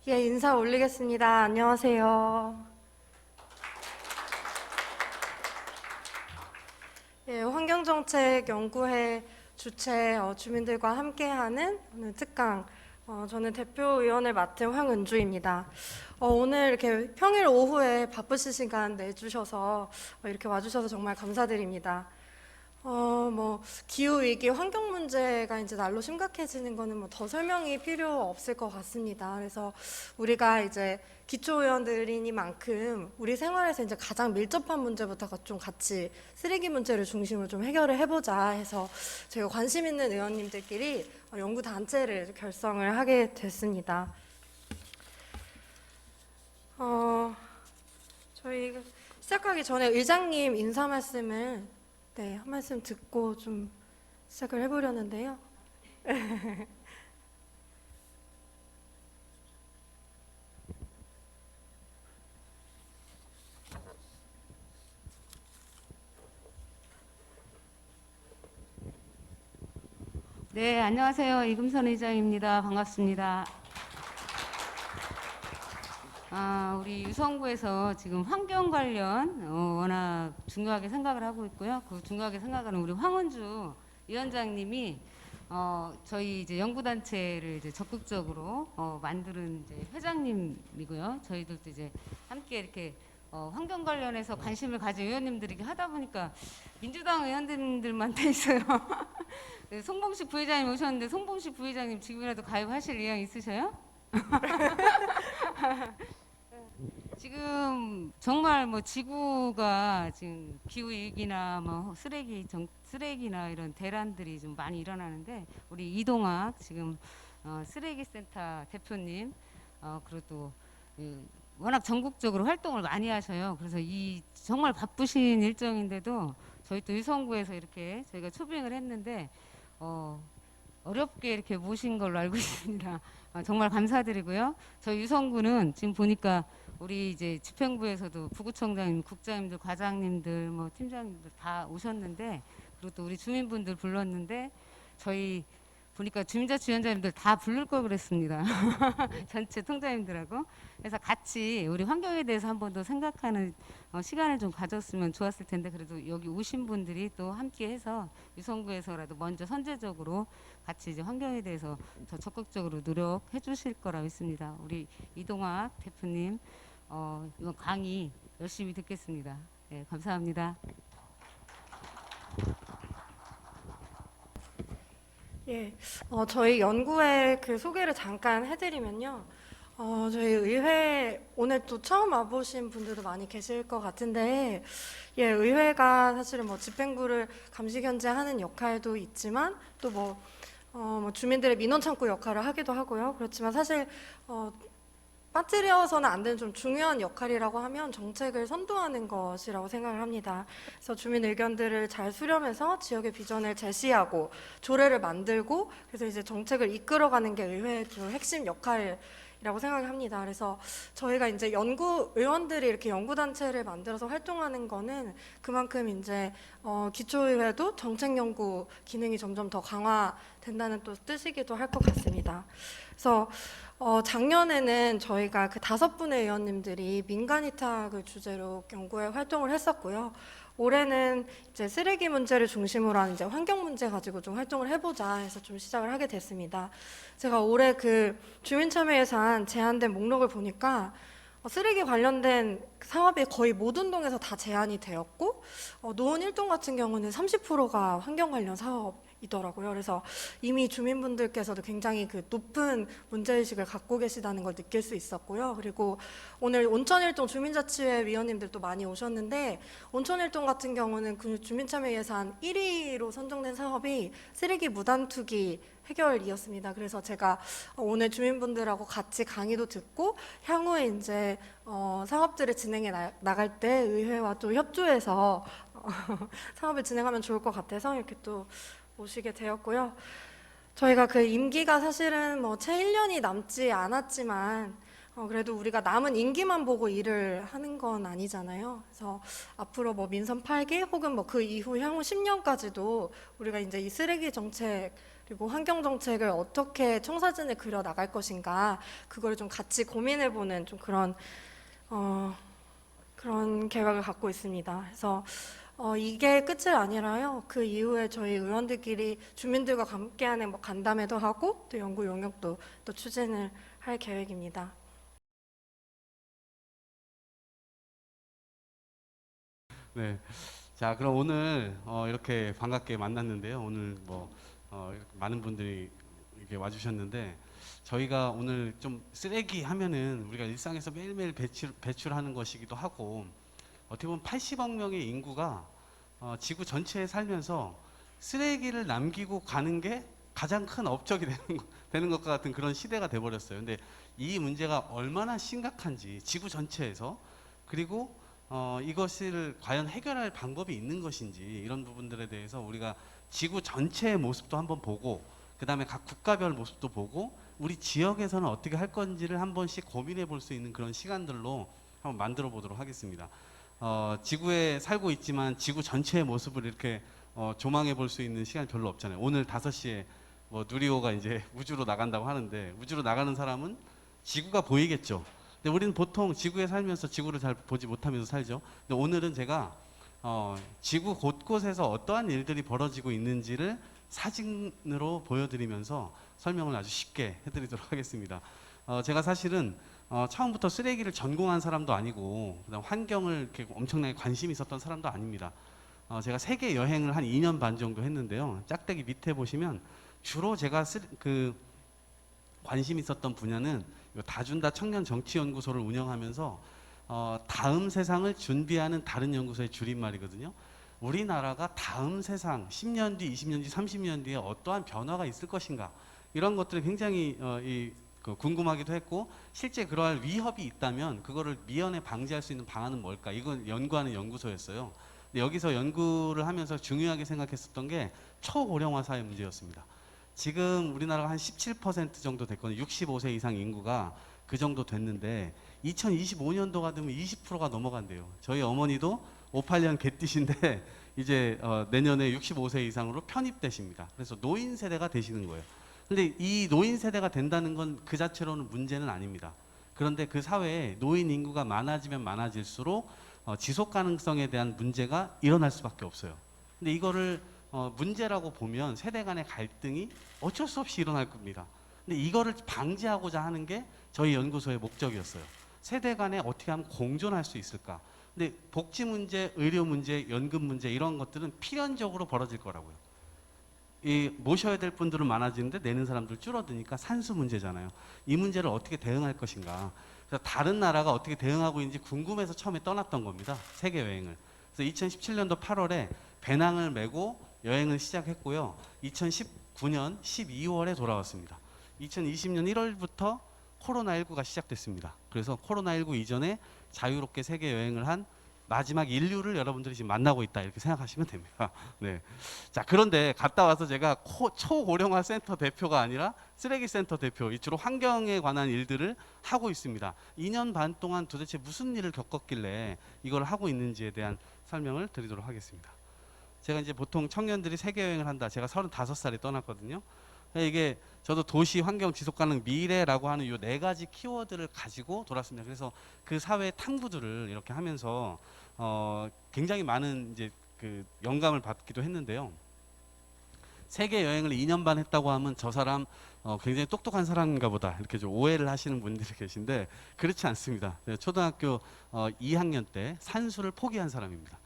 예, 인사 올리겠습니다. 안녕하세요. 예, 환경정책연구회 주최 주민들과 함께하는 오늘 특강. 저는 대표위원을 맡은 황은주입니다. 오늘 이렇게 평일 오후에 바쁘신 시간 내주셔서 이렇게 와주셔서 정말 감사드립니다. 기후 위기, 환경 문제가 이제 날로 심각해지는 거는 뭐 더 설명이 필요 없을 것 같습니다. 그래서 우리가 이제 기초의원들이니만큼 우리 생활에서 이제 가장 밀접한 문제부터 좀 같이 쓰레기 문제를 중심으로 좀 해결을 해보자 해서 저희가 관심 있는 의원님들끼리 연구 단체를 결성을 하게 됐습니다. 저희 시작하기 전에 의장님 인사 말씀을 한 말씀 듣고 좀 시작을 해보려는데요. 네, 안녕하세요. 이금선 의장입니다. 반갑습니다. 우리 유성구에서 지금 환경 관련 워낙 중요하게 생각을 하고 있고요. 그 중요하게 생각하는 우리 황은주 위원장님이 저희 이제 연구단체를 이제 적극적으로 만드는 이제 회장님이고요. 저희들도 이제 함께 이렇게 환경 관련해서 관심을 가진 의원님들이 하다 보니까 민주당 의원님들만 돼 있어요. 네, 송봉식 부회장님 오셨는데 송봉식 부회장님 지금이라도 가입하실 의향 있으셔요? 지금 정말 뭐 지구가 지금 기후 위기나 뭐 쓰레기나 이런 대란들이 좀 많이 일어나는데 우리 이동학 지금 쓰레기센터 대표님 그리고 또 워낙 전국적으로 활동을 많이 하셔요. 그래서 이 정말 바쁘신 일정인데도 저희 또 유성구에서 이렇게 저희가 초빙을 했는데 어렵게 이렇게 모신 걸로 알고 있습니다. 정말 감사드리고요. 저희 유성구는 지금 보니까 우리 이제 집행부에서도 부구청장님, 국장님들, 과장님들, 뭐 팀장님들 다 오셨는데 그리고 또 우리 주민분들 불렀는데 저희 보니까 주민자치위원장님들 다 부를 걸 그랬습니다. 전체 통장님들하고. 그래서 같이 우리 환경에 대해서 한 번 더 생각하는 시간을 좀 가졌으면 좋았을 텐데 그래도 여기 오신 분들이 또 함께 해서 유성구에서라도 먼저 선제적으로 같이 이제 환경에 대해서 더 적극적으로 노력해 주실 거라 믿습니다. 우리 이동학 대표님 이번 강의 열심히 듣겠습니다. 네, 감사합니다. 예, 저희 연구회 그 소개를 잠깐 해드리면요. 저희 의회 오늘 또 처음 와보신 분들도 많이 계실 것 같은데, 예, 의회가 사실은 뭐 집행부를 감시 견제하는 역할도 있지만 또 뭐 주민들의 민원 창구 역할을 하기도 하고요. 그렇지만 사실 빠뜨려서는 안 되는 좀 중요한 역할이라고 하면 정책을 선도하는 것이라고 생각을 합니다. 그래서 주민 의견들을 잘 수렴해서 지역의 비전을 제시하고 조례를 만들고 그래서 이제 정책을 이끌어가는 게 의회의 좀 핵심 역할이라고 생각을 합니다. 그래서 저희가 이제 연구 의원들이 이렇게 연구단체를 만들어서 활동하는 거는 그만큼 이제 기초의회도 정책 연구 기능이 점점 더 강화된다는 또 뜻이기도 할 것 같습니다. 그래서 작년에는 저희가 그 5분의 의원님들이 민간 위탁을 주제로 연구에 활동을 했었고요. 올해는 이제 쓰레기 문제를 중심으로 한 이제 환경 문제 가지고 좀 활동을 해보자 해서 좀 시작을 하게 됐습니다. 제가 올해 그 주민참여 예산 제한된 목록을 보니까 쓰레기 관련된 사업이 거의 모든 동에서 다 제한이 되었고 노원 1동 같은 경우는 30%가 환경 관련 사업이더라고요. 그래서 이미 주민분들께서도 굉장히 그 높은 문제의식을 갖고 계시다는 걸 느낄 수 있었고요. 그리고 오늘 온천 1동 주민자치회 위원님들도 많이 오셨는데 온천 1동 같은 경우는 그 주민참여 예산 1위로 선정된 사업이 쓰레기 무단 투기 해결이었습니다. 그래서 제가 오늘 주민분들하고 같이 강의도 듣고 향후에 이제 사업들을 진행해 나갈 때 의회와 또 협조해서 사업을 진행하면 좋을 것 같아서 이렇게 또 모시게 되었고요. 저희가 그 임기가 사실은 뭐 채 1년이 남지 않았지만 그래도 우리가 남은 임기만 보고 일을 하는 건 아니잖아요. 그래서 앞으로 뭐 민선 8기 혹은 뭐 그 이후 향후 10년까지도 우리가 이제 이 쓰레기 정책 그리고 환경 정책을 어떻게 청사진에 그려 나갈 것인가 그걸 좀 같이 고민해보는 좀 그런 계획을 갖고 있습니다. 그래서 이게 끝이 아니라요. 그 이후에 저희 의원들끼리 주민들과 함께하는 뭐 간담회도 하고 또 연구 용역도 또 추진을 할 계획입니다. 네. 자, 그럼 오늘 이렇게 반갑게 만났는데요. 오늘 이렇게 많은 분들이 이렇게 와주셨는데 저희가 오늘 좀 쓰레기 하면은 우리가 일상에서 매일매일 배출하는 것이기도 하고 어떻게 보면 80억 명의 인구가 지구 전체에 살면서 쓰레기를 남기고 가는 게 가장 큰 업적이 되는 것 같은 그런 시대가 돼버렸어요. 근데 이 문제가 얼마나 심각한지 지구 전체에서 그리고 이것을 과연 해결할 방법이 있는 것인지 이런 부분들에 대해서 우리가 지구 전체의 모습도 한번 보고 그 다음에 각 국가별 모습도 보고 우리 지역에서는 어떻게 할 건지를 한 번씩 고민해 볼 수 있는 그런 시간들로 한번 만들어 보도록 하겠습니다. 지구에 살고 있지만 지구 전체의 모습을 이렇게 조망해 볼 수 있는 시간이 별로 없잖아요. 오늘 5시에 뭐 누리호가 이제 우주로 나간다고 하는데 우주로 나가는 사람은 지구가 보이겠죠. 근데 우리는 보통 지구에 살면서 지구를 잘 보지 못하면서 살죠. 근데 오늘은 제가 지구 곳곳에서 어떠한 일들이 벌어지고 있는지를 사진으로 보여드리면서 설명을 아주 쉽게 해드리도록 하겠습니다. 제가 사실은 처음부터 쓰레기를 전공한 사람도 아니고 그다음 환경을 이렇게 엄청나게 관심이 있었던 사람도 아닙니다. 제가 세계 여행을 한 2년 반 정도 했는데요. 짝대기 밑에 보시면 주로 제가 관심 있었던 분야는 다준다 청년 정치연구소를 운영하면서 다음 세상을 준비하는 다른 연구소의 줄임말이거든요. 우리나라가 다음 세상 10년 뒤, 20년 뒤, 30년 뒤에 어떠한 변화가 있을 것인가 이런 것들이 굉장히 궁금하기도 했고 실제 그러할 위협이 있다면 그거를 미연에 방지할 수 있는 방안은 뭘까 이걸 연구하는 연구소였어요. 근데 여기서 연구를 하면서 중요하게 생각했었던 게 초고령화 사회 문제였습니다. 지금 우리나라가 한 17% 정도 됐거든요. 65세 이상 인구가 그 정도 됐는데 2025년도가 되면 20%가 넘어간대요. 저희 어머니도 58년 개띠신데 이제 내년에 65세 이상으로 편입되십니다. 그래서 노인 세대가 되시는 거예요. 근데 이 노인 세대가 된다는 건 그 자체로는 문제는 아닙니다. 그런데 그 사회에 노인 인구가 많아지면 많아질수록 지속 가능성에 대한 문제가 일어날 수밖에 없어요. 근데 이거를 문제라고 보면 세대 간의 갈등이 어쩔 수 없이 일어날 겁니다. 근데 이거를 방지하고자 하는 게 저희 연구소의 목적이었어요. 세대 간에 어떻게 하면 공존할 수 있을까? 근데 복지 문제, 의료 문제, 연금 문제 이런 것들은 필연적으로 벌어질 거라고요. 모셔야 될 분들은 많아지는데 내는 사람들 줄어드니까 산수 문제잖아요. 이 문제를 어떻게 대응할 것인가. 그래서 다른 나라가 어떻게 대응하고 있는지 궁금해서 처음에 떠났던 겁니다. 세계 여행을. 그래서 2017년도 8월에 배낭을 메고 여행을 시작했고요. 2019년 12월에 돌아왔습니다. 2020년 1월부터 코로나19가 시작됐습니다. 그래서 코로나19 이전에 자유롭게 세계 여행을 한 마지막 인류를 여러분들이 지금 만나고 있다 이렇게 생각하시면 됩니다. 네. 자, 그런데 갔다 와서 제가 초고령화 센터 대표가 아니라 쓰레기 센터 대표, 주로 환경에 관한 일들을 하고 있습니다. 2년 반 동안 도대체 무슨 일을 겪었길래 이걸 하고 있는지에 대한 설명을 드리도록 하겠습니다. 제가 이제 보통 청년들이 세계 여행을 한다. 제가 35살에 떠났거든요. 이게 저도 도시 환경 지속 가능 미래라고 하는 이 4가지 키워드를 가지고 돌았습니다. 그래서 그 사회 탐구들을 이렇게 하면서 굉장히 많은 이제 그 영감을 받기도 했는데요. 세계 여행을 2년 반 했다고 하면 저 사람 굉장히 똑똑한 사람인가 보다 이렇게 좀 오해를 하시는 분들이 계신데 그렇지 않습니다. 초등학교 2학년 때 산수를 포기한 사람입니다.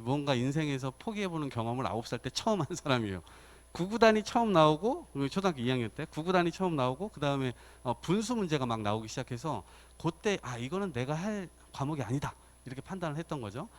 뭔가 인생에서 포기해보는 경험을 9살 때 처음 한 사람이에요. 구구단이 처음 나오고 초등학교 2학년 때 구구단이 처음 나오고 그 다음에 분수 문제가 막 나오기 시작해서 그때 이거는 내가 할 과목이 아니다 이렇게 판단을 했던 거죠.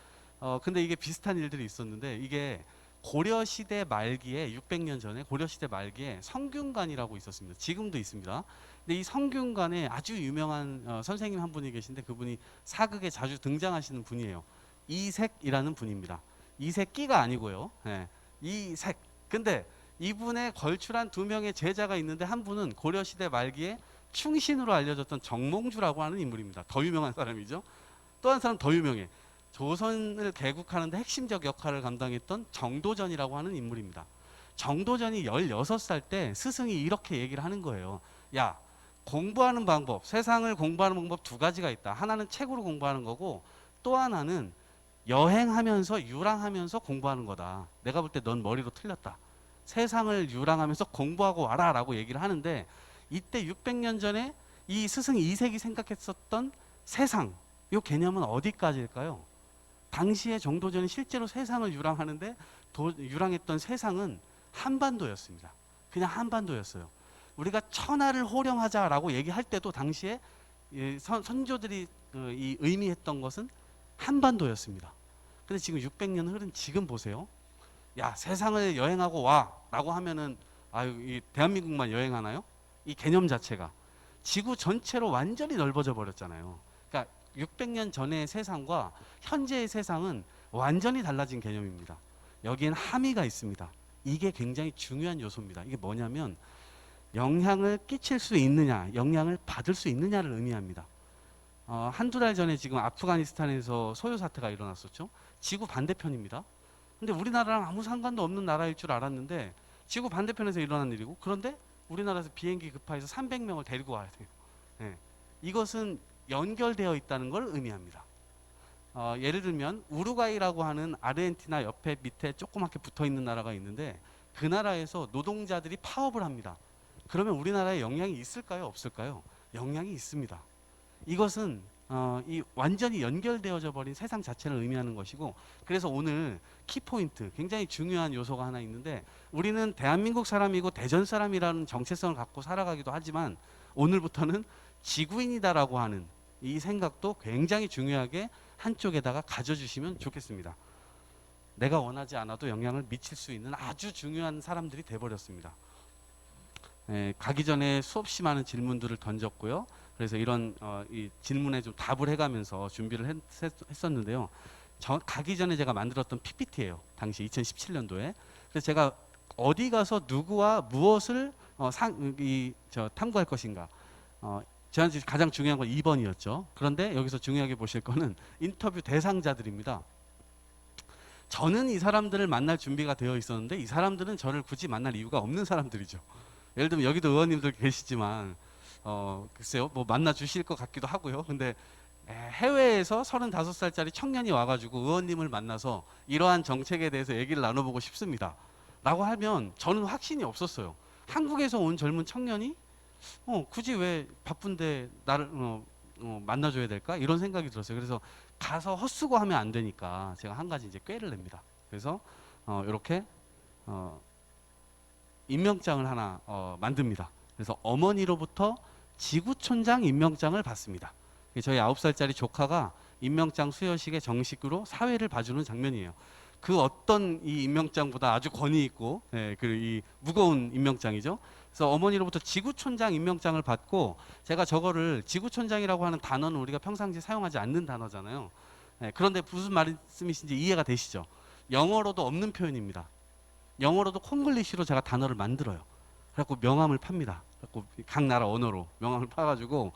근데 이게 비슷한 일들이 있었는데 이게 고려시대 말기에 600년 전에 고려시대 말기에 성균관이라고 있었습니다. 지금도 있습니다. 근데 이 성균관에 아주 유명한 선생님 한 분이 계신데 그분이 사극에 자주 등장하시는 분이에요. 이색이라는 분입니다. 이색기가 아니고요. 네. 이색. 근데 이분의 걸출한 2명의 제자가 있는데 한 분은 고려시대 말기에 충신으로 알려졌던 정몽주라고 하는 인물입니다. 더 유명한 사람이죠. 또 한 사람 더 유명해. 조선을 개국하는데 핵심적 역할을 감당했던 정도전이라고 하는 인물입니다. 정도전이 16살 때 스승이 이렇게 얘기를 하는 거예요. 야, 공부하는 방법, 세상을 공부하는 방법 두 가지가 있다. 하나는 책으로 공부하는 거고 또 하나는 여행하면서 유랑하면서 공부하는 거다. 내가 볼 때 넌 머리로 틀렸다. 세상을 유랑하면서 공부하고 와라 라고 얘기를 하는데 이때 600년 전에 이 스승 이색이 생각했었던 세상, 이 개념은 어디까지일까요? 당시에 정도전이 실제로 세상을 유랑하는데 유랑했던 세상은 한반도였습니다. 그냥 한반도였어요. 우리가 천하를 호령하자라고 얘기할 때도 당시에 선조들이 이 의미했던 것은 한반도였습니다. 근데 지금 600년 흐른 지금 보세요. 야, 세상을 여행하고 와 라고 하면은 아유, 이 대한민국만 여행하나요? 이 개념 자체가 지구 전체로 완전히 넓어져 버렸잖아요. 그러니까 600년 전의 세상과 현재의 세상은 완전히 달라진 개념입니다. 여기엔 함의가 있습니다. 이게 굉장히 중요한 요소입니다. 이게 뭐냐면 영향을 끼칠 수 있느냐, 영향을 받을 수 있느냐를 의미합니다. 한두 달 전에 지금 아프가니스탄에서 소요 사태가 일어났었죠. 지구 반대편입니다. 근데 우리나라랑 아무 상관도 없는 나라일 줄 알았는데 지구 반대편에서 일어난 일이고, 그런데 우리나라에서 비행기 급파해서 300명을 데리고 와야 돼요. 네. 이것은 연결되어 있다는 걸 의미합니다. 예를 들면 우루과이라고 하는 아르헨티나 옆에 밑에 조그맣게 붙어 있는 나라가 있는데 그 나라에서 노동자들이 파업을 합니다. 그러면 우리나라에 영향이 있을까요? 없을까요? 영향이 있습니다. 이것은 이 완전히 연결되어져 버린 세상 자체를 의미하는 것이고, 그래서 오늘 키포인트, 굉장히 중요한 요소가 하나 있는데, 우리는 대한민국 사람이고 대전 사람이라는 정체성을 갖고 살아가기도 하지만 오늘부터는 지구인이다라고 하는 이 생각도 굉장히 중요하게 한쪽에다가 가져주시면 좋겠습니다. 내가 원하지 않아도 영향을 미칠 수 있는 아주 중요한 사람들이 돼버렸습니다. 가기 전에 수없이 많은 질문들을 던졌고요. 그래서 이런 이 질문에 좀 답을 해가면서 준비를 했었는데요. 가기 전에 제가 만들었던 PPT예요. 당시 2017년도에. 그래서 제가 어디 가서 누구와 무엇을 탐구할 것인가. 저한테 가장 중요한 건 2번이었죠. 그런데 여기서 중요하게 보실 거는 인터뷰 대상자들입니다. 저는 이 사람들을 만날 준비가 되어 있었는데 이 사람들은 저를 굳이 만날 이유가 없는 사람들이죠. 예를 들면 여기도 의원님들 계시지만 글쎄요, 뭐 만나 주실 것 같기도 하고요. 근데 해외에서 35살짜리 청년이 와가지고 의원님을 만나서 이러한 정책에 대해서 얘기를 나눠보고 싶습니다 라고 하면 저는 확신이 없었어요. 한국에서 온 젊은 청년이 굳이 왜 바쁜데 나를 만나줘야 될까? 이런 생각이 들었어요. 그래서 가서 헛수고하면 안 되니까 제가 한 가지 이제 꾀를 냅니다. 그래서 이렇게 임명장을 하나 만듭니다. 그래서 어머니로부터 지구촌장 임명장을 받습니다. 저희 9살짜리 조카가 임명장 수여식에 정식으로 사회를 봐주는 장면이에요. 그 어떤 이 임명장보다 아주 권위 있고 이 무거운 임명장이죠. 그래서 어머니로부터 지구촌장 임명장을 받고, 제가 저거를 지구촌장이라고 하는 단어는 우리가 평상시에 사용하지 않는 단어잖아요. 그런데 무슨 말씀이신지 이해가 되시죠? 영어로도 없는 표현입니다. 영어로도 콩글리시로 제가 단어를 만들어요. 그래갖고 명함을 팝니다. 그래갖고 각 나라 언어로 명함을 파가지고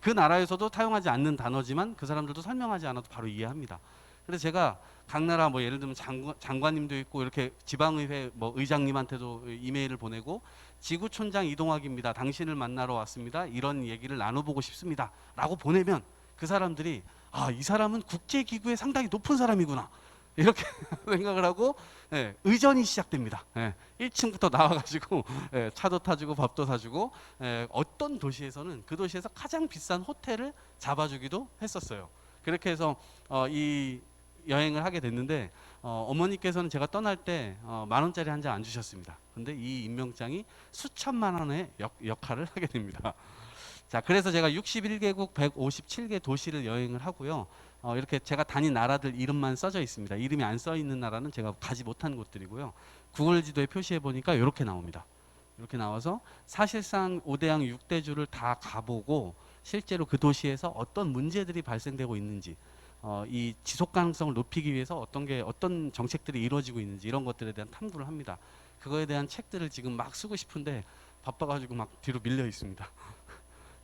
그 나라에서도 사용하지 않는 단어지만 그 사람들도 설명하지 않아도 바로 이해합니다. 그래서 제가 각 나라 뭐 예를 들면 장관님도 있고 이렇게 지방의회 뭐 의장님한테도 이메일을 보내고 지구촌장 이동학입니다. 당신을 만나러 왔습니다. 이런 얘기를 나눠보고 싶습니다. 라고 보내면 그 사람들이 이 사람은 국제기구에 상당히 높은 사람이구나. 이렇게 생각을 하고 의전이 시작됩니다. 1층부터 나와가지고 차도 타주고 밥도 사주고 어떤 도시에서는 그 도시에서 가장 비싼 호텔을 잡아주기도 했었어요. 그렇게 해서 이 여행을 하게 됐는데 어머니께서는 제가 떠날 때 10,000원짜리 한 장 안 주셨습니다. 근데 이 임명장이 수천만 원의 역할을 하게 됩니다. 자, 그래서 제가 61개국 157개 도시를 여행을 하고요. 이렇게 제가 다닌 나라들 이름만 써져 있습니다. 이름이 안 써 있는 나라는 제가 가지 못한 곳들이고요. 구글 지도에 표시해 보니까 이렇게 나옵니다. 이렇게 나와서 사실상 5대양 6대주를 다 가보고 실제로 그 도시에서 어떤 문제들이 발생되고 있는지, 이 지속 가능성을 높이기 위해서 어떤 정책들이 이루어지고 있는지 이런 것들에 대한 탐구를 합니다. 그거에 대한 책들을 지금 막 쓰고 싶은데 바빠가지고 막 뒤로 밀려 있습니다.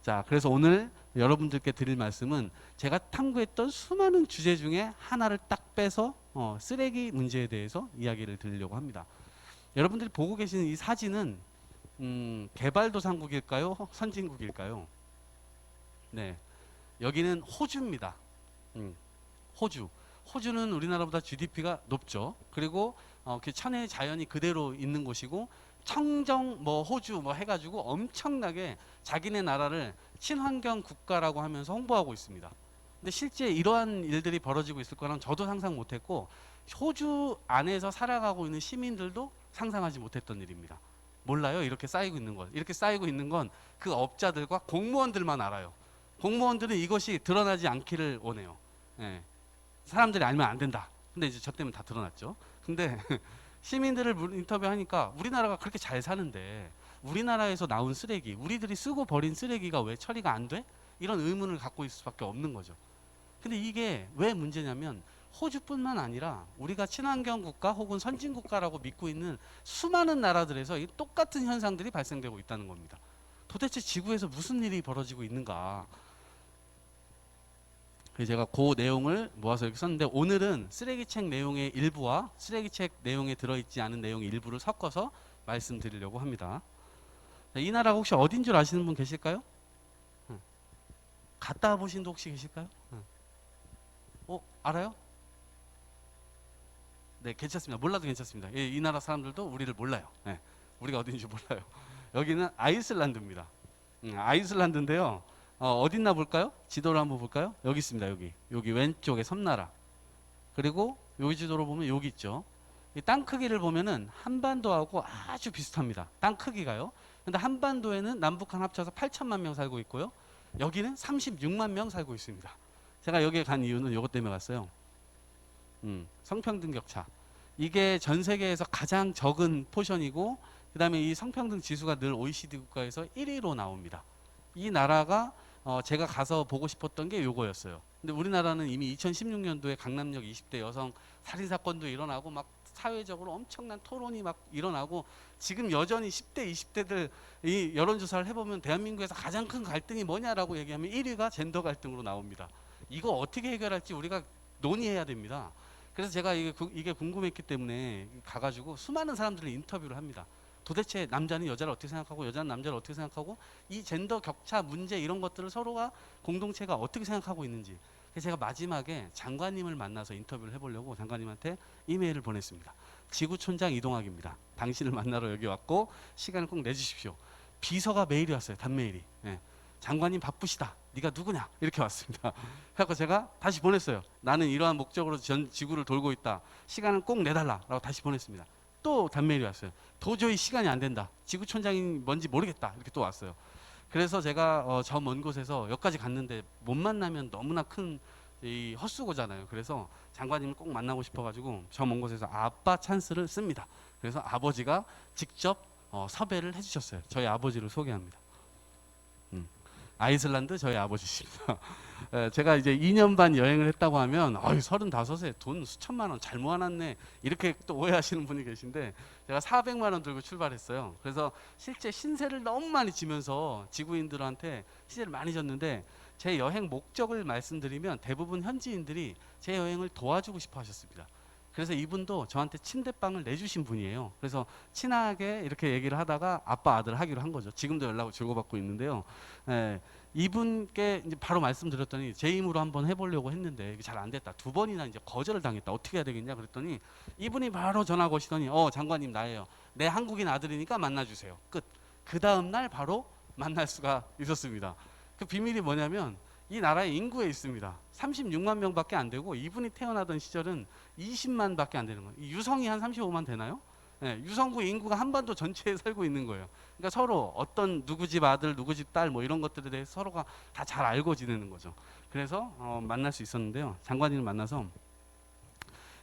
자, 그래서 오늘 여러분들께 드릴 말씀은 제가 탐구했던 수많은 주제 중에 하나를 딱 빼서 쓰레기 문제에 대해서 이야기를 드리려고 합니다. 여러분들이 보고 계시는 이 사진은 개발도상국일까요? 선진국일까요? 네, 여기는 호주입니다. 호주. 호주는 우리나라보다 GDP가 높죠. 그리고 그 천혜의 자연이 그대로 있는 곳이고 청정 뭐 호주 뭐 해가지고 엄청나게 자기네 나라를 친환경 국가라고 하면서 홍보하고 있습니다. 근데 실제 이러한 일들이 벌어지고 있을 거는 저도 상상 못했고 호주 안에서 살아가고 있는 시민들도 상상하지 못했던 일입니다. 몰라요. 이렇게 쌓이고 있는 것. 이렇게 쌓이고 있는 건 그 업자들과 공무원들만 알아요. 공무원들은 이것이 드러나지 않기를 원해요. 예. 사람들이 알면 안 된다. 근데 이제 저 때문에 다 드러났죠. 근데 시민들을 인터뷰하니까 우리나라가 그렇게 잘 사는데 우리나라에서 나온 쓰레기, 우리들이 쓰고 버린 쓰레기가 왜 처리가 안 돼? 이런 의문을 갖고 있을 수밖에 없는 거죠. 근데 이게 왜 문제냐면 호주뿐만 아니라 우리가 친환경 국가 혹은 선진 국가라고 믿고 있는 수많은 나라들에서 이 똑같은 현상들이 발생되고 있다는 겁니다. 도대체 지구에서 무슨 일이 벌어지고 있는가? 그래서 제가 그 내용을 모아서 이렇게 썼는데 오늘은 쓰레기책 내용의 일부와 쓰레기책 내용에 들어있지 않은 내용의 일부를 섞어서 말씀드리려고 합니다. 이 나라 혹시 어딘 줄 아시는 분 계실까요? 갔다 보신 분 혹시 계실까요? 알아요? 네, 괜찮습니다. 몰라도 괜찮습니다. 이 나라 사람들도 우리를 몰라요. 네, 우리가 어딘지 몰라요. 여기는 아이슬란드입니다. 아이슬란드인데요. 어딨나 볼까요? 지도를 한번 볼까요? 여기 있습니다. 여기 왼쪽에 섬나라. 그리고 여기 지도로 보면 여기 있죠. 이 땅 크기를 보면은 한반도하고 아주 비슷합니다. 땅 크기가요. 근데 한반도에는 남북한 합쳐서 8천만 명 살고 있고요. 여기는 36만 명 살고 있습니다. 제가 여기에 간 이유는 이것 때문에 갔어요. 성평등 격차. 이게 전 세계에서 가장 적은 포션이고 그 다음에 이 성평등 지수가 늘 OECD 국가에서 1위로 나옵니다. 이 나라가 제가 가서 보고 싶었던 게 요거였어요. 근데 우리나라는 이미 2016년도에 강남역 20대 여성 살인사건도 일어나고 막 사회적으로 엄청난 토론이 막 일어나고 지금 여전히 10대, 20대들 이 여론조사를 해보면 대한민국에서 가장 큰 갈등이 뭐냐라고 얘기하면 1위가 젠더 갈등으로 나옵니다. 이거 어떻게 해결할지 우리가 논의해야 됩니다. 그래서 제가 이게 궁금했기 때문에 가가지고 수많은 사람들을 인터뷰를 합니다. 도대체 남자는 여자를 어떻게 생각하고 여자는 남자를 어떻게 생각하고 이 젠더 격차 문제 이런 것들을 서로가 공동체가 어떻게 생각하고 있는지. 그래서 제가 마지막에 장관님을 만나서 인터뷰를 해보려고 장관님한테 이메일을 보냈습니다. 지구촌장 이동학입니다. 당신을 만나러 여기 왔고 시간을 꼭 내주십시오. 비서가 메일이 왔어요. 단메일이. 네. 장관님 바쁘시다. 네가 누구냐? 이렇게 왔습니다. 그래서 제가 다시 보냈어요. 나는 이러한 목적으로 전 지구를 돌고 있다. 시간을 꼭 내달라라고 다시 보냈습니다. 또 단메일이 왔어요. 도저히 시간이 안 된다. 지구촌장이 뭔지 모르겠다. 이렇게 또 왔어요. 그래서 제가 저 먼 곳에서 여기까지 갔는데 못 만나면 너무나 큰 이 헛수고잖아요. 그래서 장관님을 꼭 만나고 싶어가지고 저 먼 곳에서 아빠 찬스를 씁니다. 그래서 아버지가 직접 섭외를 해주셨어요. 저희 아버지를 소개합니다. 아이슬란드 저희 아버지십니다. 제가 이제 2년 반 여행을 했다고 하면 35에 돈 수천만 원 잘 모아놨네 이렇게 또 오해하시는 분이 계신데 제가 400만 원 들고 출발했어요. 그래서 실제 신세를 너무 많이 지면서 지구인들한테 신세를 많이 졌는데 제 여행 목적을 말씀드리면 대부분 현지인들이 제 여행을 도와주고 싶어 하셨습니다. 그래서 이분도 저한테 침대방을 내주신 분이에요. 그래서 친하게 이렇게 얘기를 하다가 아빠 아들 하기로 한 거죠. 지금도 연락을 주고받고 있는데요. 이분께 이제 바로 말씀드렸더니 제 힘으로 한번 해보려고 했는데 이게 잘 안 됐다. 2번이나 이제 거절을 당했다. 어떻게 해야 되겠냐 그랬더니 이분이 바로 전화 거시더니 장관님 나예요. 내 한국인 아들이니까 만나주세요. 끝. 그 다음 날 바로 만날 수가 있었습니다. 그 비밀이 뭐냐면 이 나라의 인구에 있습니다. 36만 명밖에 안 되고 이분이 태어나던 시절은 20만밖에 안 되는 거예요. 유성이 한 35만 되나요? 네, 유성구 인구가 한반도 전체에 살고 있는 거예요. 그러니까 서로 어떤 누구 집 아들, 누구 집 딸 뭐 이런 것들에 대해서 서로가 다 잘 알고 지내는 거죠. 그래서 만날 수 있었는데요. 장관님을 만나서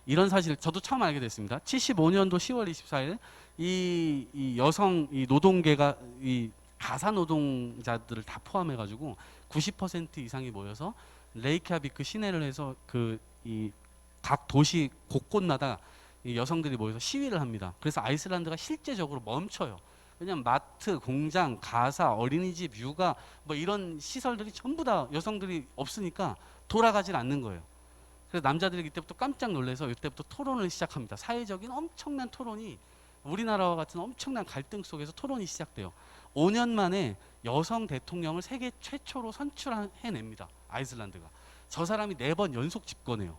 이런 사실을 저도 처음 알게 됐습니다. 75년도 10월 24일 이 여성 이 노동계가 이 가사 노동자들을 다 포함해가지고 90% 이상이 모여서 레이캬비크 시내를 해서 이 각 도시 곳곳마다 이 여성들이 모여서 시위를 합니다. 그래서 아이슬란드가 실제적으로 멈춰요. 왜냐하면 마트, 공장, 가사, 어린이집, 육아 뭐 이런 시설들이 전부 다 여성들이 없으니까 돌아가질 않는 거예요. 그래서 남자들이 이때부터 깜짝 놀라서 이때부터 토론을 시작합니다. 사회적인 엄청난 토론이 우리나라와 같은 엄청난 갈등 속에서 토론이 시작돼요. 5년 만에 여성 대통령을 세계 최초로 선출해냅니다. 아이슬란드가. 저 사람이 4번 연속 집권해요.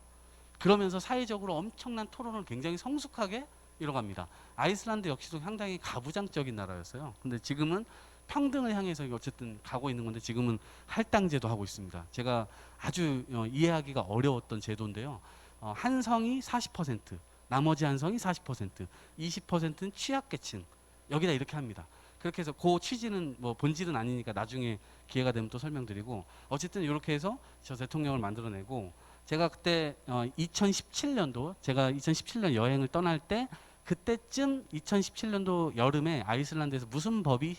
그러면서 사회적으로 엄청난 토론을 굉장히 성숙하게 이뤄갑니다. 아이슬란드 역시도 상당히 가부장적인 나라였어요. 근데 지금은 평등을 향해서 어쨌든 가고 있는 건데 지금은 할당제도 하고 있습니다. 제가 아주 이해하기가 어려웠던 제도인데요. 한 성이 40%, 나머지 한 성이 40%, 20%는 취약계층. 여기다 이렇게 합니다. 그렇게 해서 그 취지는 뭐 본질은 아니니까 나중에 기회가 되면 또 설명드리고 어쨌든 이렇게 해서 저 대통령을 만들어내고 제가 그때 2017년도 제가 2017년 여행을 떠날 때 그때쯤 2017년도 여름에 아이슬란드에서 무슨 법이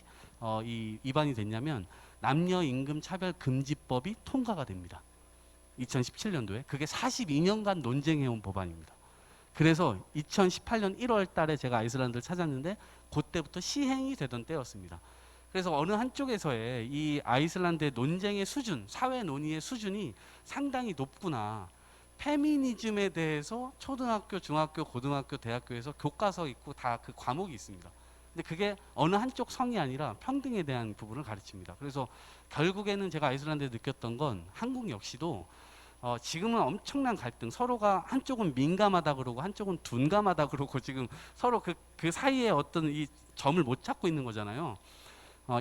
위반이 됐냐면 남녀 임금 차별 금지법이 통과가 됩니다. 2017년도에 그게 42년간 논쟁해온 법안입니다. 그래서 2018년 1월 달에 제가 아이슬란드를 찾았는데 그때부터 시행이 되던 때였습니다. 그래서 어느 한쪽에서의 이 아이슬란드의 논쟁의 수준, 사회 논의의 수준이 상당히 높구나. 페미니즘에 대해서 초등학교, 중학교, 고등학교, 대학교에서 교과서 있고 다 그 과목이 있습니다. 근데 그게 어느 한쪽 성이 아니라 평등에 대한 부분을 가르칩니다. 그래서 결국에는 제가 아이슬란드에 느꼈던 건 한국 역시도 지금은 엄청난 갈등, 서로가 한쪽은 민감하다 그러고 한쪽은 둔감하다 그러고 지금 서로 그 사이에 어떤 이 점을 못 찾고 있는 거잖아요.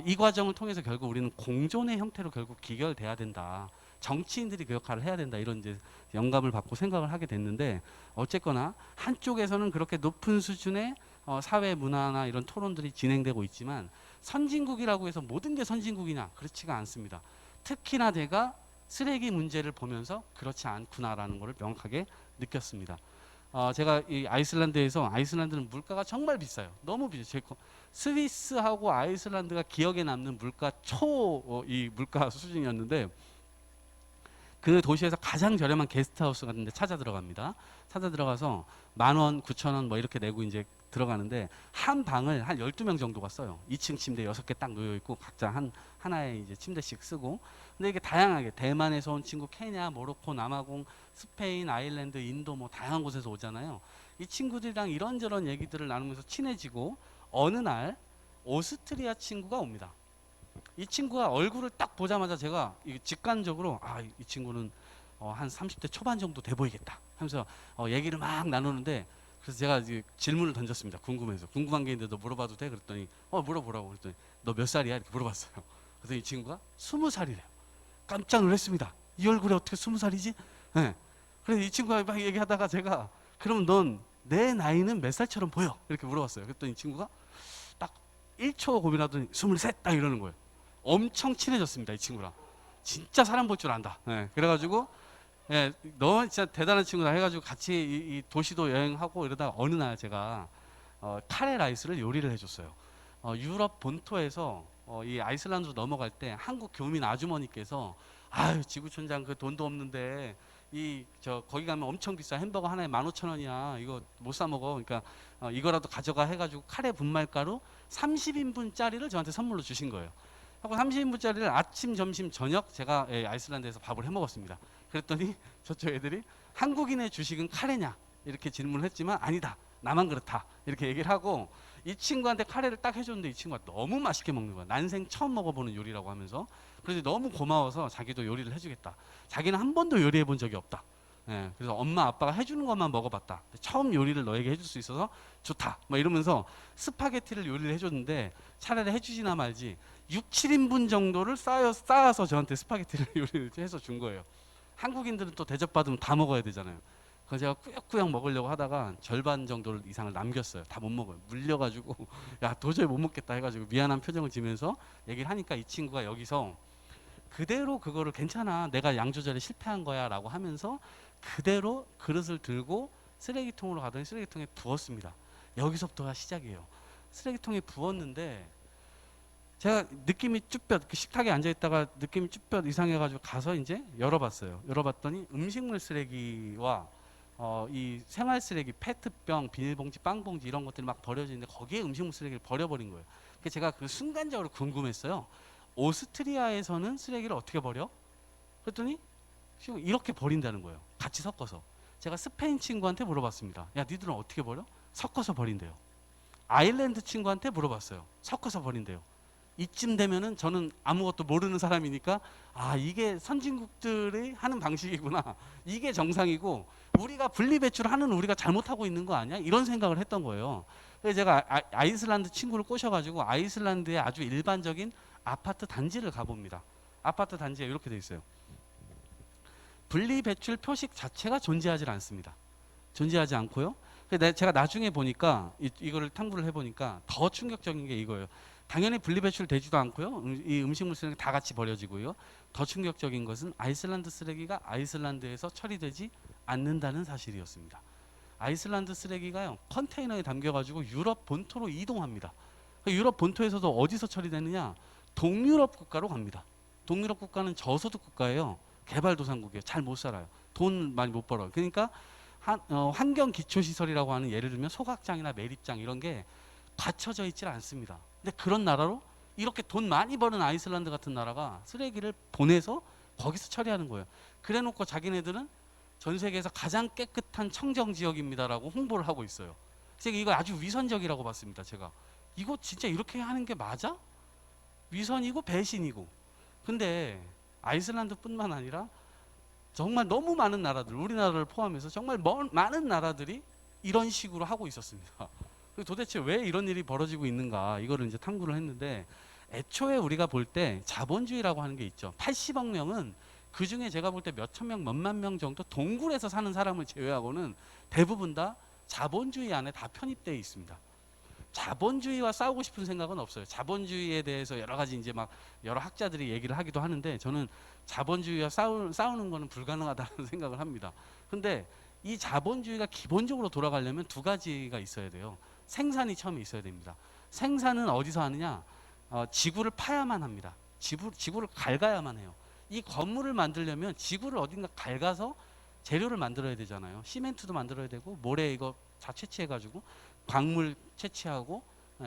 이 과정을 통해서 결국 우리는 공존의 형태로 결국 기결돼야 된다. 정치인들이 그 역할을 해야 된다. 이런 이제 영감을 받고 생각을 하게 됐는데 어쨌거나 한쪽에서는 그렇게 높은 수준의 사회 문화나 이런 토론들이 진행되고 있지만 선진국이라고 해서 모든 게 선진국이냐? 그렇지가 않습니다. 특히나 제가 쓰레기 문제를 보면서 그렇지 않구나라는 것을 명확하게 느꼈습니다. 제가 이 아이슬란드는 물가가 정말 비싸요. 너무 비싸요. 스위스하고 아이슬란드가 기억에 남는 물가 이 물가 수준이었는데 그 도시에서 가장 저렴한 게스트하우스 같은 데 찾아 들어갑니다. 찾아 들어가서 10,000원, 9,000원 뭐 이렇게 내고 이제 들어가는데 한 방을 한 12명 정도가 써요. 2층 침대 6개 딱 놓여 있고 각자 하나의 이제 침대씩 쓰고. 근데 이게 다양하게 대만에서 온 친구, 케냐, 모로코, 남아공, 스페인, 아일랜드, 인도 뭐 다양한 곳에서 오잖아요. 이 친구들이랑 이런저런 얘기들을 나누면서 친해지고 어느 날 오스트리아 친구가 옵니다. 이 친구가 얼굴을 딱 보자마자 제가 직관적으로 이 친구는 한 30대 초반 정도 돼 보이겠다 하면서 얘기를 막 나누는데 그래서 제가 이제 질문을 던졌습니다. 궁금해서. 궁금한 게 있는데 너 물어봐도 돼? 그랬더니 물어보라고. 그랬더니 너 몇 살이야? 이렇게 물어봤어요. 그래서 이 친구가 20살이래요. 깜짝 놀랐습니다. 이 얼굴에 어떻게 20살이지? 네. 그래서 이 친구가 막 얘기하다가 제가 그럼 넌 내 나이는 몇 살처럼 보여? 이렇게 물어봤어요. 그랬더니 이 친구가 딱 1초 고민하더니 23 딱 이러는 거예요. 엄청 친해졌습니다. 이 친구랑. 진짜 사람 볼 줄 안다. 네. 그래가지고 너 진짜 대단한 친구다 해가지고 같이 이 도시도 여행하고 이러다가 어느 날 제가 카레 라이스를 요리를 해줬어요. 유럽 본토에서 이 아이슬란드로 넘어갈 때 한국 교민 아주머니께서 지구촌장 그 돈도 없는데 거기 가면 엄청 비싸. 햄버거 하나에 15,000원이야. 이거 못 사 먹어. 그러니까 이거라도 가져가 해가지고 카레 분말가루 30인분짜리를 저한테 선물로 주신 거예요. 하고 30인분짜리를 아침, 점심, 저녁 제가 아이슬란드에서 밥을 해 먹었습니다. 그랬더니 저쪽 애들이 한국인의 주식은 카레냐 이렇게 질문을 했지만 아니다. 나만 그렇다. 이렇게 얘기를 하고 이 친구한테 카레를 딱 해줬는데 이 친구가 너무 맛있게 먹는 거야. 난생 처음 먹어보는 요리라고 하면서. 그래서 너무 고마워서 자기도 요리를 해주겠다. 자기는 한 번도 요리해 본 적이 없다. 그래서 엄마 아빠가 해주는 것만 먹어봤다. 처음 요리를 너에게 해줄 수 있어서 좋다. 막 이러면서 스파게티를 요리를 해줬는데 차라리 해주지나 말지 6, 7인분 정도를 쌓아서 저한테 스파게티를 요리를 해서 준 거예요. 한국인들은 또 대접받으면 다 먹어야 되잖아요. 그래서 제가 꾸역꾸역 먹으려고 하다가 절반 정도 이상을 남겼어요. 다 못 먹어요. 물려가지고 야 도저히 못 먹겠다 해가지고 미안한 표정을 지면서 얘기를 하니까 이 친구가 여기서 그대로 그거를 괜찮아. 내가 양 조절에 실패한 거야 라고 하면서 그대로 그릇을 들고 쓰레기통으로 가더니 쓰레기통에 부었습니다. 여기서부터가 시작이에요. 쓰레기통에 부었는데 제가 느낌이 쭈뼛 식탁에 앉아있다가 느낌이 쭈뼛 이상해가지고 가서 이제 열어봤어요. 열어봤더니 음식물 쓰레기와 이 생활 쓰레기, 페트병, 비닐봉지, 빵봉지 이런 것들이 막 버려지는데 거기에 음식물 쓰레기를 버려버린 거예요. 그래서 제가 그 순간적으로 궁금했어요. 오스트리아에서는 쓰레기를 어떻게 버려? 그랬더니 이렇게 버린다는 거예요. 같이 섞어서. 제가 스페인 친구한테 물어봤습니다. 야, 니들은 어떻게 버려? 섞어서 버린대요. 아일랜드 친구한테 물어봤어요. 섞어서 버린대요. 이쯤 되면은 저는 아무것도 모르는 사람이니까 아, 이게 선진국들이 하는 방식이구나. 이게 정상이고 우리가 분리배출하는 우리가 잘못하고 있는 거 아니야? 이런 생각을 했던 거예요. 그래서 제가 아이슬란드 친구를 꼬셔가지고 아이슬란드의 아주 일반적인 아파트 단지를 가봅니다. 아파트 단지에 이렇게 돼 있어요. 분리배출 표식 자체가 존재하지 않습니다. 존재하지 않고요. 제가 나중에 보니까 이거를 탐구를 해보니까 더 충격적인 게 이거예요. 당연히 분리배출 되지도 않고요. 이 음식물 쓰레기 다 같이 버려지고요. 더 충격적인 것은 아이슬란드 쓰레기가 아이슬란드에서 처리되지 않는다는 사실이었습니다. 아이슬란드 쓰레기가요, 컨테이너에 담겨가지고 유럽 본토로 이동합니다. 유럽 본토에서도 어디서 처리되느냐? 동유럽 국가로 갑니다. 동유럽 국가는 저소득 국가예요. 개발도상국이에요. 잘 못 살아요. 돈 많이 못 벌어요. 그러니까 환경 기초시설이라고 하는, 예를 들면 소각장이나 매립장 이런 게 갖춰져 있지 않습니다. 근데 그런 나라로 이렇게 돈 많이 버는 아이슬란드 같은 나라가 쓰레기를 보내서 거기서 처리하는 거예요. 그래 놓고 자기네들은 전 세계에서 가장 깨끗한 청정 지역입니다라고 홍보를 하고 있어요. 그래서 이거 아주 위선적이라고 봤습니다. 제가 이거 진짜 이렇게 하는 게 맞아? 위선이고 배신이고. 근데 아이슬란드뿐만 아니라 정말 너무 많은 나라들, 우리나라를 포함해서 정말 많은 나라들이 이런 식으로 하고 있었습니다. 도대체 왜 이런 일이 벌어지고 있는가, 이거를 이제 탐구를 했는데, 애초에 우리가 볼 때 자본주의라고 하는 게 있죠. 80억 명은 그 중에 제가 볼 때 몇천 명, 몇만 명 정도 동굴에서 사는 사람을 제외하고는 대부분 다 자본주의 안에 다 편입되어 있습니다. 자본주의와 싸우고 싶은 생각은 없어요. 자본주의에 대해서 여러 가지 이제 막 여러 학자들이 얘기를 하기도 하는데, 저는 자본주의와 싸우는 거는 불가능하다는 생각을 합니다. 근데 이 자본주의가 기본적으로 돌아가려면 두 가지가 있어야 돼요. 생산이 처음에 있어야 됩니다. 생산은 어디서 하느냐? 지구를 파야만 합니다. 지구를 갉아야만 해요. 이 건물을 만들려면 지구를 어딘가 갉아서 재료를 만들어야 되잖아요. 시멘트도 만들어야 되고, 모래 이거 다 채취해가지고, 광물 채취하고,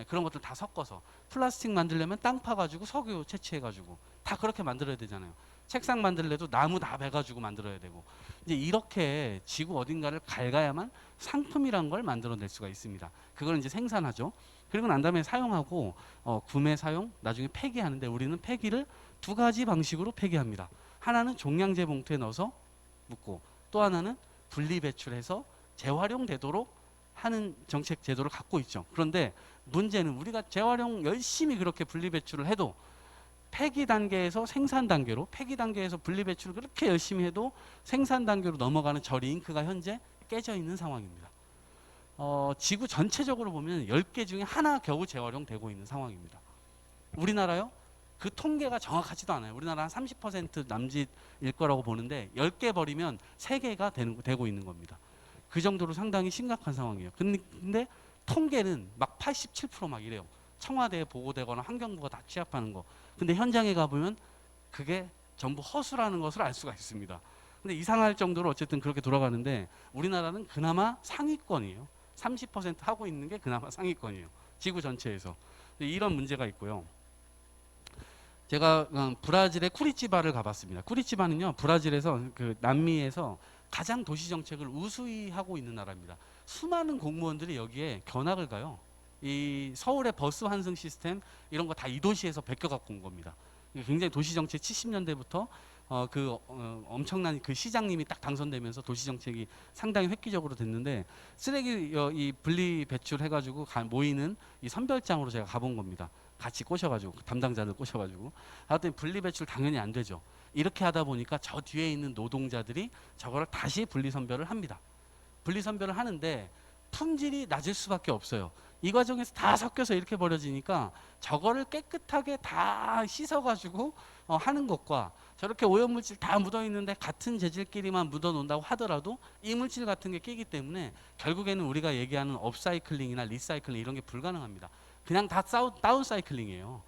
그런 것들 다 섞어서, 플라스틱 만들려면 땅 파가지고 석유 채취해가지고 다 그렇게 만들어야 되잖아요. 책상 만들래도 나무 다 베가지고 만들어야 되고, 이제 이렇게 지구 어딘가를 갉아야만 상품이란 걸 만들어낼 수가 있습니다. 그걸 이제 생산하죠. 그리고 난 다음에 사용하고, 구매, 사용, 나중에 폐기하는데, 우리는 폐기를 두 가지 방식으로 폐기합니다. 하나는 종량제 봉투에 넣어서 묻고, 또 하나는 분리배출해서 재활용되도록 하는 정책 제도를 갖고 있죠. 그런데 문제는 우리가 재활용 열심히 그렇게 분리배출을 해도, 폐기 단계에서 생산 단계로, 폐기 단계에서 분리배출을 그렇게 열심히 해도 생산 단계로 넘어가는 저 링크가 현재 깨져 있는 상황입니다. 지구 전체적으로 보면 10개 중에 하나 겨우 재활용되고 있는 상황입니다. 우리나라요? 그 통계가 정확하지도 않아요. 우리나라 한 30% 남짓일 거라고 보는데, 10개 버리면 3개가 되고 있는 겁니다. 그 정도로 상당히 심각한 상황이에요. 근데 통계는 막 87% 막 이래요. 청와대에 보고되거나 환경부가 다 취합하는 거. 근데 현장에 가보면 그게 전부 허수라는 것을 알 수가 있습니다. 근데 이상할 정도로 어쨌든 그렇게 돌아가는데, 우리나라는 그나마 상위권이에요. 30% 하고 있는 게 그나마 상위권이에요. 지구 전체에서. 이런 문제가 있고요. 제가 브라질의 쿠리치바를 가봤습니다. 쿠리치바는요, 브라질에서, 그 남미에서 가장 도시 정책을 우수히 하고 있는 나라입니다. 수많은 공무원들이 여기에 견학을 가요. 이 서울의 버스 환승 시스템 이런 거 다 이 도시에서 베껴 갖고 온 겁니다. 굉장히 도시 정책 70년대부터 엄청난 그 시장님이 딱 당선되면서 도시 정책이 상당히 획기적으로 됐는데, 쓰레기 이 분리 배출 해가지고 모이는 이 선별장으로 제가 가본 겁니다. 같이 꼬셔가지고, 담당자들 꼬셔가지고. 하여튼 분리 배출 당연히 안 되죠. 이렇게 하다 보니까 저 뒤에 있는 노동자들이 저거를 다시 분리 선별을 합니다. 분리 선별을 하는데 품질이 낮을 수밖에 없어요. 이 과정에서 다 섞여서 이렇게 버려지니까 저거를 깨끗하게 다 씻어가지고 하는 것과, 저렇게 오염물질 다 묻어 있는데 같은 재질끼리만 묻어 놓는다고 하더라도 이물질 같은 게 끼기 때문에 결국에는 우리가 얘기하는 업사이클링이나 리사이클링 이런 게 불가능합니다. 그냥 다 다운사이클링이에요.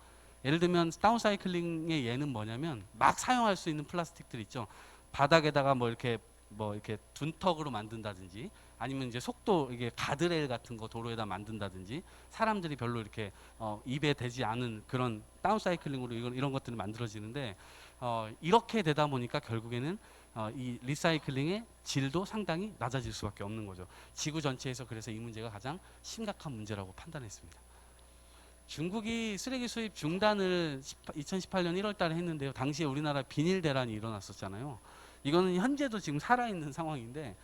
예를 들면 다운사이클링의 예는 뭐냐면, 막 사용할 수 있는 플라스틱들 있죠. 바닥에다가 뭐 이렇게 뭐 이렇게 둔턱으로 만든다든지 아니면 이제 속도 이게 가드레일 같은 거 도로에다 만든다든지 사람들이 별로 이렇게 입에 대지 않은 그런 다운사이클링으로 이런 것들이 만들어지는데 이렇게 되다 보니까 결국에는 이 리사이클링의 질도 상당히 낮아질 수밖에 없는 거죠. 지구 전체에서 그래서 이 문제가 가장 심각한 문제라고 판단했습니다. 중국이 쓰레기 수입 중단을 2018년 1월 달에 했는데요. 당시에 우리나라 비닐 대란이 일어났었잖아요. 이거는 현재도 지금 살아있는 상황인데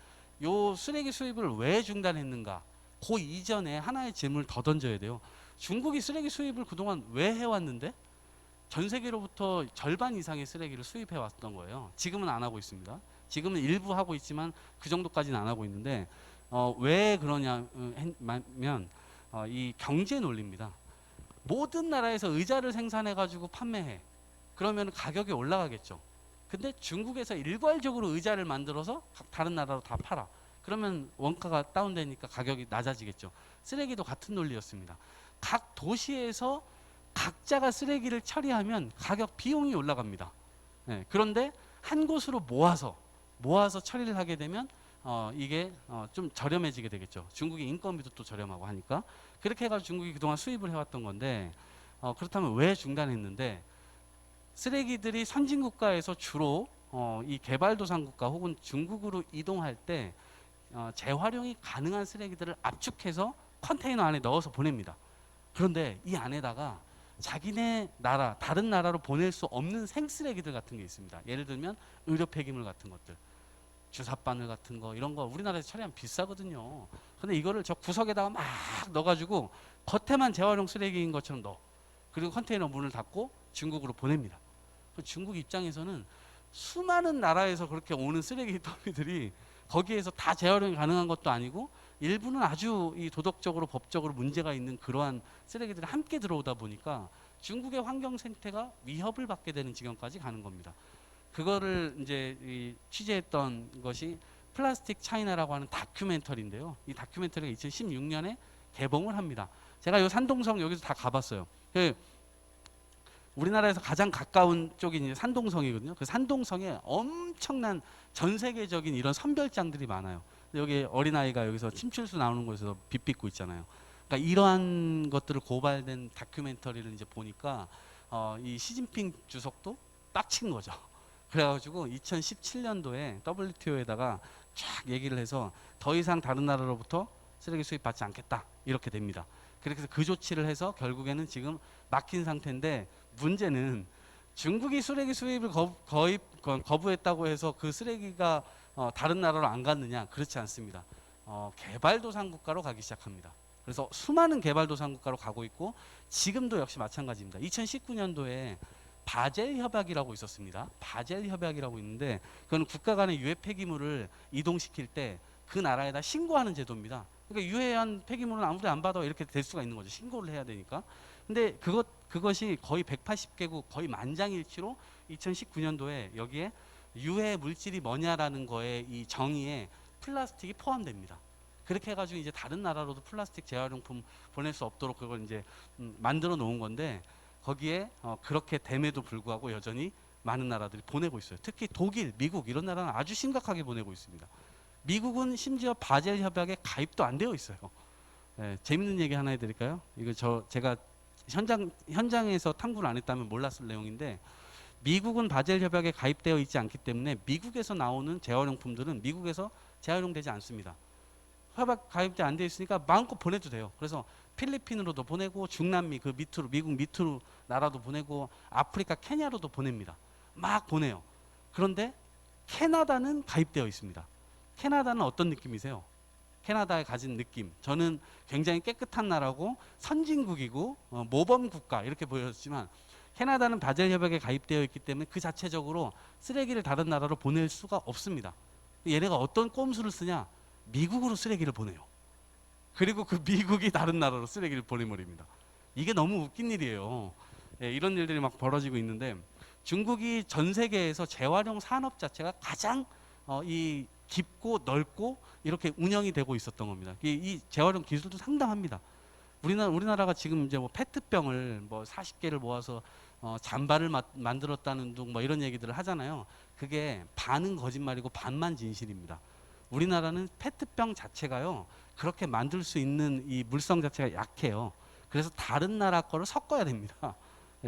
요 쓰레기 수입을 왜 중단했는가? 그 이전에 하나의 질문을 더 던져야 돼요. 중국이 쓰레기 수입을 그동안 왜 해왔는데 전 세계로부터 절반 이상의 쓰레기를 수입해 왔던 거예요. 지금은 안 하고 있습니다. 지금은 일부 하고 있지만 그 정도까지는 안 하고 있는데 왜 그러냐면 이 경제 논리입니다. 모든 나라에서 의자를 생산해 가지고 판매해. 그러면 가격이 올라가겠죠. 근데 중국에서 일괄적으로 의자를 만들어서 다른 나라로 다 팔아. 그러면 원가가 다운되니까 가격이 낮아지겠죠. 쓰레기도 같은 논리였습니다. 각 도시에서 각자가 쓰레기를 처리하면 가격 비용이 올라갑니다. 네, 그런데 한 곳으로 모아서 처리를 하게 되면 이게 좀 저렴해지게 되겠죠. 중국이 인건비도 또 저렴하고 하니까 그렇게 해가지고 중국이 그동안 수입을 해왔던 건데 그렇다면 왜 중단했는데 쓰레기들이 선진국가에서 주로 이 개발도상국가 혹은 중국으로 이동할 때 재활용이 가능한 쓰레기들을 압축해서 컨테이너 안에 넣어서 보냅니다. 그런데 이 안에다가 자기네 나라, 다른 나라로 보낼 수 없는 생쓰레기들 같은 게 있습니다. 예를 들면 의료 폐기물 같은 것들, 주사바늘 같은 거 이런 거 우리나라에서 처리하면 비싸거든요. 근데 이거를 저 구석에다가 막 넣어가지고 겉에만 재활용 쓰레기인 것처럼 넣어. 그리고 컨테이너 문을 닫고 중국으로 보냅니다. 중국 입장에서는 수많은 나라에서 그렇게 오는 쓰레기 더미들이 거기에서 다 재활용이 가능한 것도 아니고 일부는 아주 이 도덕적으로 법적으로 문제가 있는 그러한 쓰레기들이 함께 들어오다 보니까 중국의 환경 생태가 위협을 받게 되는 지경까지 가는 겁니다. 그거를 이제 취재했던 것이 플라스틱 차이나라고 하는 다큐멘터리인데요. 이 다큐멘터리가 2016년에 개봉을 합니다. 제가 이 산동성 여기서 다 가봤어요. 우리나라에서 가장 가까운 쪽이 이제 산동성이거든요. 그 산동성에 엄청난 전 세계적인 이런 선별장들이 많아요. 여기 어린아이가 여기서 침출수 나오는 곳에서 빛빚고 있잖아요. 그러니까 이러한 것들을 고발된 다큐멘터리를 이제 보니까 이 시진핑 주석도 빡친 거죠. 그래가지고 2017년도에 WTO에다가 쫙 얘기를 해서 더 이상 다른 나라로부터 쓰레기 수입 받지 않겠다 이렇게 됩니다. 그래서 그 조치를 해서 결국에는 지금 막힌 상태인데 문제는 중국이 쓰레기 수입을 거부했다고 해서 그 쓰레기가 다른 나라로 안 갔느냐? 그렇지 않습니다. 개발도상 국가로 가기 시작합니다. 그래서 수많은 개발도상 국가로 가고 있고 지금도 역시 마찬가지입니다. 2019년도에 바젤 협약이라고 있었습니다. 바젤 협약이라고 있는데 그건 국가 간의 유해 폐기물을 이동시킬 때 그 나라에다 신고하는 제도입니다. 그러니까 유해한 폐기물은 아무리 안 받아 이렇게 될 수가 있는 거죠. 신고를 해야 되니까. 근데 그것이 거의 180개국 거의 만장일치로 2019년도에 여기에 유해 물질이 뭐냐라는 거에 이 정의에 플라스틱이 포함됩니다. 그렇게 해가지고 이제 다른 나라로도 플라스틱 재활용품 보낼 수 없도록 그걸 이제 만들어 놓은 건데 거기에 그렇게 됨에도 불구하고 여전히 많은 나라들이 보내고 있어요. 특히 독일, 미국 이런 나라는 아주 심각하게 보내고 있습니다. 미국은 심지어 바젤 협약에 가입도 안 되어 있어요. 네, 재밌는 얘기 하나 해드릴까요? 이거 제가 현장에서 탐구를 안 했다면 몰랐을 내용인데 미국은 바젤 협약에 가입되어 있지 않기 때문에 미국에서 나오는 재활용품들은 미국에서 재활용되지 않습니다. 협약 가입돼 안 돼 있으니까 마음껏 보내도 돼요. 그래서 필리핀으로도 보내고 중남미 그 밑으로 미국 밑으로 나라도 보내고 아프리카 케냐로도 보냅니다. 막 보내요. 그런데 캐나다는 가입되어 있습니다. 캐나다는 어떤 느낌이세요? 캐나다에 가진 느낌. 저는 굉장히 깨끗한 나라고 선진국이고 모범 국가 이렇게 보였지만 캐나다는 바젤 협약에 가입되어 있기 때문에 그 자체적으로 쓰레기를 다른 나라로 보낼 수가 없습니다. 얘네가 어떤 꼼수를 쓰냐? 미국으로 쓰레기를 보내요. 그리고 그 미국이 다른 나라로 쓰레기를 보내버립니다. 이게 너무 웃긴 일이에요. 예, 이런 일들이 막 벌어지고 있는데 중국이 전 세계에서 재활용 산업 자체가 가장 이 깊고 넓고 이렇게 운영이 되고 있었던 겁니다. 이 재활용 기술도 상당합니다. 우리나라가 지금 이제 뭐 페트병을 뭐 40개를 모아서 잠바를 만들었다는 둥 뭐 이런 얘기들을 하잖아요. 그게 반은 거짓말이고 반만 진실입니다. 우리나라는 페트병 자체가요 그렇게 만들 수 있는 이 물성 자체가 약해요. 그래서 다른 나라 거를 섞어야 됩니다.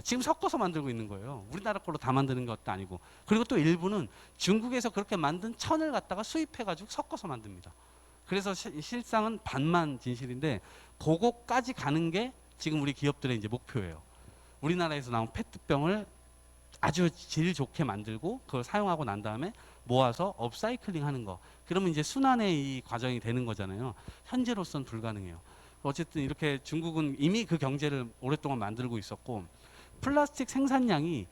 지금 섞어서 만들고 있는 거예요. 우리나라 걸로 다 만드는 것도 아니고. 그리고 또 일부는 중국에서 그렇게 만든 천을 갖다가 수입해가지고 섞어서 만듭니다. 그래서 실상은 반만 진실인데 그거까지 가는 게 지금 우리 기업들의 이제 목표예요. 우리나라에서 나온 페트병을 아주 질 좋게 만들고 그걸 사용하고 난 다음에 모아서 업사이클링 하는 거. 그러면 이제 순환의 이 과정이 되는 거잖아요. 현재로서는 불가능해요. 어쨌든 이렇게 중국은 이미 그 경제를 오랫동안 만들고 있었고 플라스틱 생산량이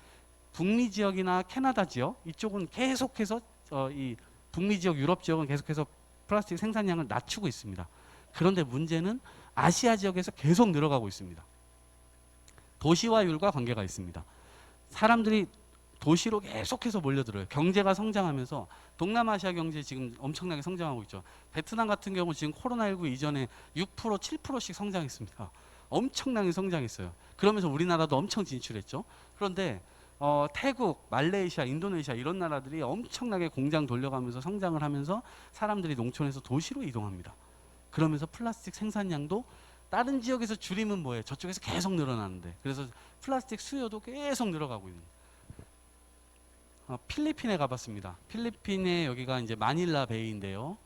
북미 지역이나 캐나다 지역 이쪽은 계속해서 이 북미 지역, 유럽 지역은 계속해서 플라스틱 생산량을 낮추고 있습니다. 그런데 문제는 아시아 지역에서 계속 늘어가고 있습니다. 도시화율과 관계가 있습니다. 사람들이 도시로 계속해서 몰려들어요. 경제가 성장하면서 동남아시아 경제 지금 엄청나게 성장하고 있죠. 베트남 같은 경우 지금 코로나19 이전에 6%, 7%씩 성장했습니다. 엄청나게 성장했어요. 그러면서 우리나라도 엄청 진출했죠. 그런데 태국, 말레이시아, 인도네시아 이런 나라들이 엄청나게 공장 돌려가면서 성장을 하면서 사람들이 농촌에서 도시로 이동합니다. 그러면서 플라스틱 생산량도 다른 지역에서 줄이면 뭐예요? 저쪽에서 계속 늘어나는데 그래서 플라스틱 수요도 계속 늘어가고 있는. 필리핀에 가봤습니다. 필리핀에 여기가 이제 마닐라 베이인데요.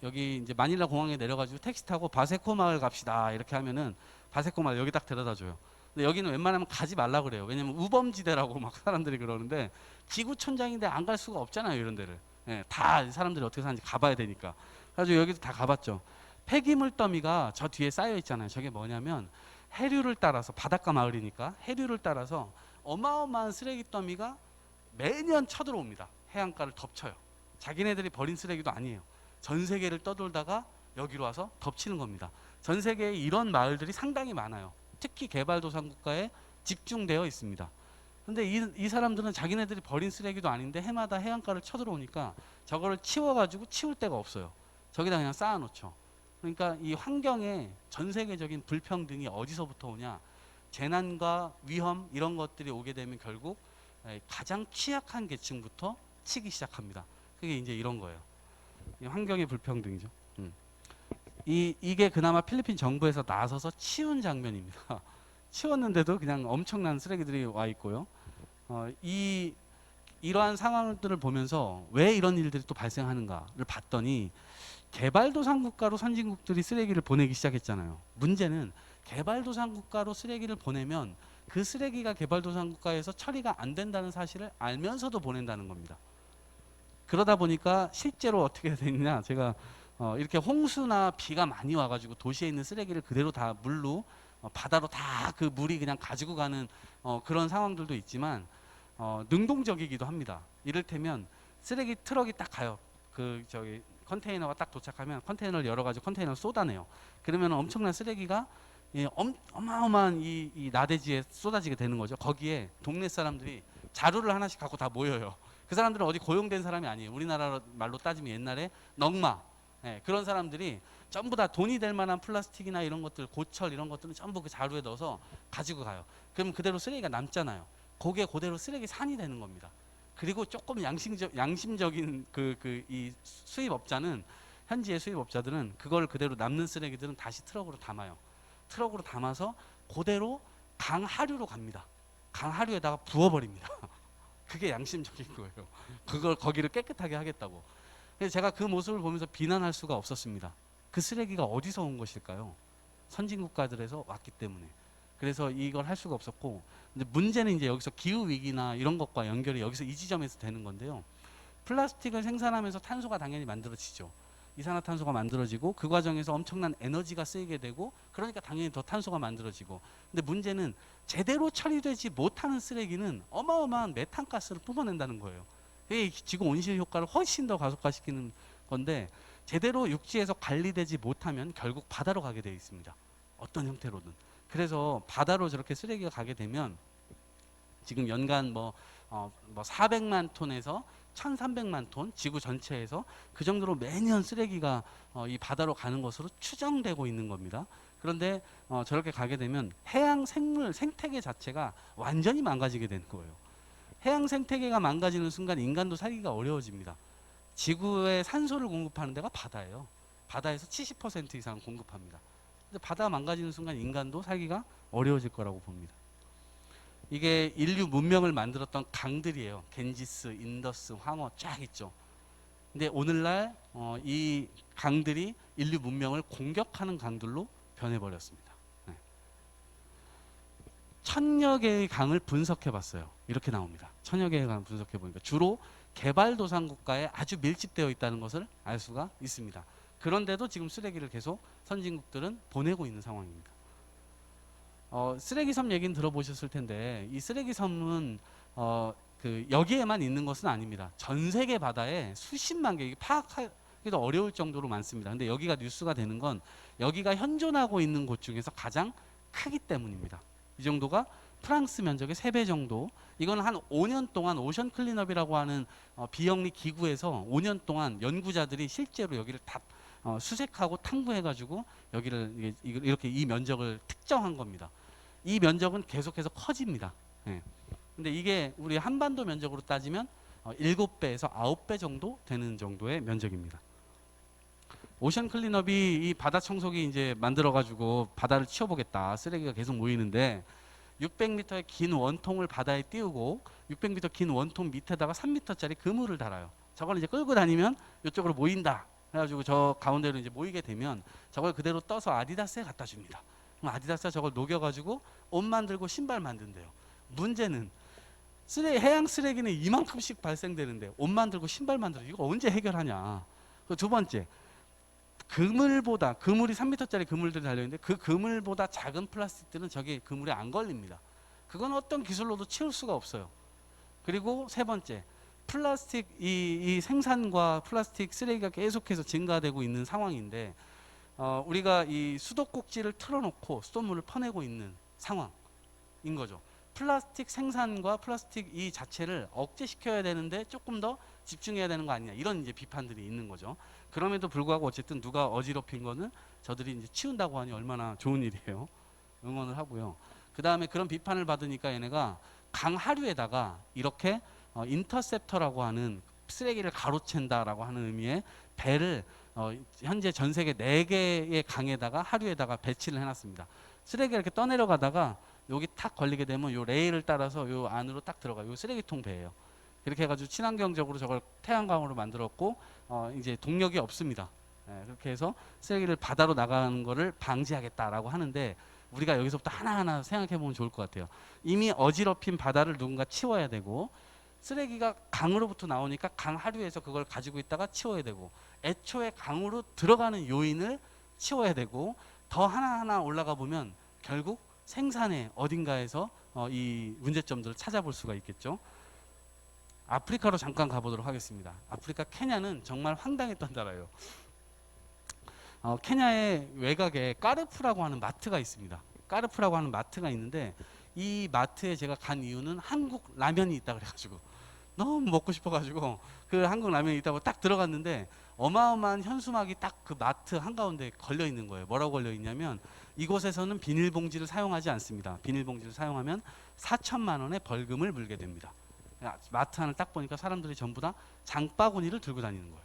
여기 이제 마닐라 공항에 내려가지고 택시 타고 바세코 마을 갑시다 이렇게 하면은 바세코 마을 여기 딱 데려다 줘요. 근데 여기는 웬만하면 가지 말라 그래요. 왜냐면 우범지대라고 막 사람들이 그러는데 지구촌장인데 안 갈 수가 없잖아요 이런 데를. 예, 다 사람들이 어떻게 사는지 가봐야 되니까. 그래서 여기도 다 가봤죠. 폐기물 더미가 저 뒤에 쌓여 있잖아요. 저게 뭐냐면 해류를 따라서 바닷가 마을이니까 해류를 따라서 어마어마한 쓰레기 더미가 매년 쳐들어옵니다. 해안가를 덮쳐요. 자기네들이 버린 쓰레기도 아니에요. 전 세계를 떠돌다가 여기로 와서 덮치는 겁니다. 전 세계에 이런 마을들이 상당히 많아요. 특히 개발도상국가에 집중되어 있습니다. 근데 이 사람들은 자기네들이 버린 쓰레기도 아닌데 해마다 해안가를 쳐들어오니까 저거를 치워가지고 치울 데가 없어요. 저기다 그냥 쌓아놓죠. 그러니까 이 환경에 전 세계적인 불평등이 어디서부터 오냐? 재난과 위험 이런 것들이 오게 되면 결국 가장 취약한 계층부터 치기 시작합니다. 그게 이제 이런 거예요. 이 환경의 불평등이죠. 이게 그나마 필리핀 정부에서 나서서 치운 장면입니다. 치웠는데도 그냥 엄청난 쓰레기들이 와 있고요. 이러한 상황들을 보면서 왜 이런 일들이 또 발생하는가를 봤더니 개발도상 국가로 선진국들이 쓰레기를 보내기 시작했잖아요. 문제는 개발도상 국가로 쓰레기를 보내면 그 쓰레기가 개발도상 국가에서 처리가 안 된다는 사실을 알면서도 보낸다는 겁니다. 그러다 보니까 실제로 어떻게 되느냐, 제가 이렇게 홍수나 비가 많이 와가지고 도시에 있는 쓰레기를 그대로 다 물로 바다로 다 그 물이 그냥 가지고 가는 그런 상황들도 있지만 능동적이기도 합니다. 이를테면 쓰레기 트럭이 딱 가요. 그 저기 컨테이너가 딱 도착하면 컨테이너를 열어가지고 컨테이너를 쏟아내요. 그러면 엄청난 쓰레기가 어마어마한 이 나대지에 쏟아지게 되는 거죠. 거기에 동네 사람들이 자루를 하나씩 갖고 다 모여요. 그 사람들은 어디 고용된 사람이 아니에요. 우리나라 말로 따지면 옛날에 넝마, 그런 사람들이 전부 다 돈이 될 만한 플라스틱이나 이런 것들, 고철 이런 것들은 전부 그 자루에 넣어서 가지고 가요. 그럼 그대로 쓰레기가 남잖아요. 그게 그대로 쓰레기 산이 되는 겁니다. 그리고 조금 양심적인 이 수입업자는, 현지의 수입업자들은 그걸 그대로 남는 쓰레기들은 다시 트럭으로 담아요. 트럭으로 담아서 그대로 강 하류로 갑니다. 강 하류에다가 부어버립니다. 그게 양심적인 거예요. 그걸 거기를 깨끗하게 하겠다고. 그래서 제가 그 모습을 보면서 비난할 수가 없었습니다. 그 쓰레기가 어디서 온 것일까요? 선진국가들에서 왔기 때문에. 그래서 이걸 할 수가 없었고, 근데 문제는 이제 여기서 기후 위기나 이런 것과 연결이 여기서 이 지점에서 되는 건데요. 플라스틱을 생산하면서 탄소가 당연히 만들어지죠. 이산화탄소가 만들어지고 그 과정에서 엄청난 에너지가 쓰이게 되고, 그러니까 당연히 더 탄소가 만들어지고. 근데 문제는 제대로 처리되지 못하는 쓰레기는 어마어마한 메탄가스를 뿜어낸다는 거예요. 이게 지구 온실 효과를 훨씬 더 가속화시키는 건데, 제대로 육지에서 관리되지 못하면 결국 바다로 가게 되어 있습니다. 어떤 형태로든. 그래서 바다로 저렇게 쓰레기가 가게 되면 지금 연간 400만 톤에서 1300만 톤, 지구 전체에서 그 정도로 매년 쓰레기가 이 바다로 가는 것으로 추정되고 있는 겁니다. 그런데 저렇게 가게 되면 해양 생물 생태계 자체가 완전히 망가지게 되는 거예요. 해양 생태계가 망가지는 순간 인간도 살기가 어려워집니다. 지구에 산소를 공급하는 데가 바다예요. 바다에서 70% 이상 공급합니다. 근데 바다가 망가지는 순간 인간도 살기가 어려워질 거라고 봅니다. 이게 인류 문명을 만들었던 강들이에요. 겐지스, 인더스, 황허 쫙 있죠. 근데 오늘날 이 강들이 인류 문명을 공격하는 강들로 변해버렸습니다. 네. 1000여 개의 강을 분석해봤어요. 이렇게 나옵니다. 1000여 개의 강을 분석해보니까 주로 개발도상 국가에 아주 밀집되어 있다는 것을 알 수가 있습니다. 그런데도 지금 쓰레기를 계속 선진국들은 보내고 있는 상황입니다. 쓰레기 섬 얘기는 들어보셨을 텐데 이 쓰레기 섬은 여기에만 있는 것은 아닙니다. 전 세계 바다에 수십만 개, 파악하기도 어려울 정도로 많습니다. 근데 여기가 뉴스가 되는 건 여기가 현존하고 있는 곳 중에서 가장 크기 때문입니다. 이 정도가 프랑스 면적의 3배 정도. 이건 한 5년 동안 오션 클린업이라고 하는 비영리 기구에서 5년 동안 연구자들이 실제로 여기를 다 수색하고 탐구해가지고 여기를 이렇게 이 면적을 특정한 겁니다. 이 면적은 계속해서 커집니다. 예. 근데 이게 우리 한반도 면적으로 따지면 7배에서 9배 정도 되는 정도의 면적입니다. 오션 클린업이 이 바다 청소기 이제 만들어가지고 바다를 치워보겠다. 쓰레기가 계속 모이는데 600m의 긴 원통을 바다에 띄우고 600m 긴 원통 밑에다가 3m짜리 그물을 달아요. 저걸 이제 끌고 다니면 이쪽으로 모인다. 그래가지고 저 가운데로 이제 모이게 되면 저걸 그대로 떠서 아디다스에 갖다 줍니다. 그럼 아디다스가 저걸 녹여가지고 옷 만들고 신발 만든대요. 문제는 해양 쓰레기는 이만큼씩 발생되는데 옷 만들고 신발 만들고 이거 언제 해결하냐. 두 번째, 그물이 3m짜리 그물들이 달려있는데 그 그물보다 작은 플라스틱들은 저기 그물에 안 걸립니다. 그건 어떤 기술로도 치울 수가 없어요. 그리고 세 번째, 플라스틱 이 생산과 플라스틱 쓰레기가 계속해서 증가되고 있는 상황인데 우리가 이 수도꼭지를 틀어놓고 수돗물을 퍼내고 있는 상황인 거죠. 플라스틱 생산과 플라스틱 이 자체를 억제시켜야 되는데 조금 더 집중해야 되는 거 아니냐, 이런 이제 비판들이 있는 거죠. 그럼에도 불구하고 어쨌든 누가 어지럽힌 거는 저들이 이제 치운다고 하니 얼마나 좋은 일이에요. 응원을 하고요. 그 다음에 그런 비판을 받으니까 얘네가 강 하류에다가 이렇게 인터셉터라고 하는 쓰레기를 가로챈다라고 하는 의미의 배를 현재 전 세계 4개의 강에다가 하류에다가 배치를 해놨습니다. 쓰레기가 이렇게 떠내려가다가 여기 탁 걸리게 되면 요 레일을 따라서 요 안으로 딱 들어가요. 요 쓰레기통 배예요. 이렇게 해가지고 친환경적으로 저걸 태양광으로 만들었고 이제 동력이 없습니다. 그렇게 해서 쓰레기를 바다로 나가는 거를 방지하겠다라고 하는데 우리가 여기서부터 하나하나 생각해 보면 좋을 것 같아요. 이미 어지럽힌 바다를 누군가 치워야 되고 쓰레기가 강으로부터 나오니까 강 하류에서 그걸 가지고 있다가 치워야 되고 애초에 강으로 들어가는 요인을 치워야 되고 더 하나하나 올라가 보면 결국 생산의 어딘가에서 이 문제점들을 찾아볼 수가 있겠죠. 아프리카로 잠깐 가보도록 하겠습니다. 아프리카 케냐는 정말 황당했던 나라예요. 케냐의 외곽에 까르푸라고 하는 마트가 있습니다. 까르푸라고 하는 마트가 있는데 이 마트에 제가 간 이유는 한국 라면이 있다 그래가지고 너무 먹고 싶어가지고 그 한국 라면이 있다고 딱 들어갔는데 어마어마한 현수막이 딱 그 마트 한가운데 걸려 있는 거예요. 뭐라고 걸려 있냐면 이곳에서는 비닐봉지를 사용하지 않습니다. 비닐봉지를 사용하면 4천만 원의 벌금을 물게 됩니다. 마트 안을 딱 보니까 사람들이 전부 다 장바구니를 들고 다니는 거예요.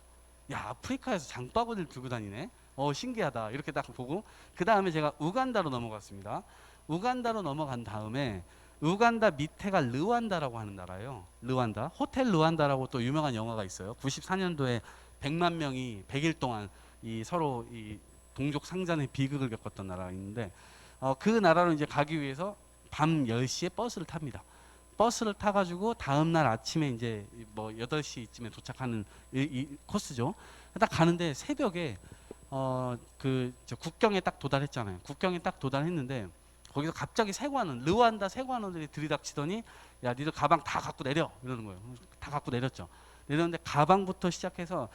야, 아프리카에서 장바구니를 들고 다니네? 신기하다. 이렇게 딱 보고 그 다음에 제가 우간다로 넘어갔습니다. 우간다로 넘어간 다음에 우간다 밑에가 르완다라고 하는 나라예요. 르완다. 호텔 르완다라고 또 유명한 영화가 있어요. 94년도에 100만 명이 100일 동안 서로 동족 상잔의 비극을 겪었던 나라가 있는데 그 나라로 이제 가기 위해서 밤 10시에 버스를 탑니다. 버스를 타가지고 다음날 아침에 이제 뭐 8시쯤에 도착하는 이 코스죠. 딱 가는데 새벽에 저 국경에 딱 도달했잖아요. 국경에 딱 도달했는데 거기서 갑자기 르완다 세관원들이 들이닥치더니 야, 니들 가방 다 갖고 내려 이러는 거예요. 다 갖고 내렸죠. 내렸는데 가방부터 시작해서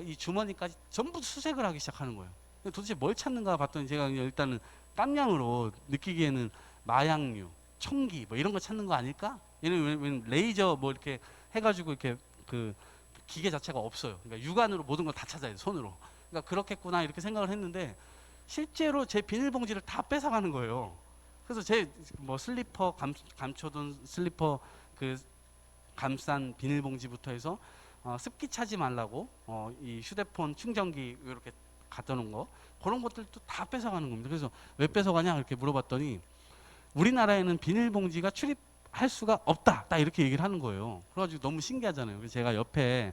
이 주머니까지 전부 수색을 하기 시작하는 거예요. 도대체 뭘 찾는가 봤더니 제가 일단은 깜냥으로 느끼기에는 마약류, 총기 뭐 이런 거 찾는 거 아닐까? 얘는 레이저 뭐 이렇게 해가지고 이렇게 그 기계 자체가 없어요. 그러니까 육안으로 모든 걸 다 찾아야 돼, 손으로. 그러니까 그렇겠구나 이렇게 생각을 했는데 실제로 제 비닐봉지를 다 뺏어가는 거예요. 그래서 제 뭐 슬리퍼 감춰둔 슬리퍼 그 감싼 비닐봉지부터 해서 습기 차지 말라고 이 휴대폰 충전기 이렇게 갖다 놓은 거 그런 것들도 다 뺏어가는 겁니다. 그래서 왜 뺏어가냐 이렇게 물어봤더니 우리나라에는 비닐봉지가 출입할 수가 없다 딱 이렇게 얘기를 하는 거예요. 그래가지고 너무 신기하잖아요. 그래서 제가 옆에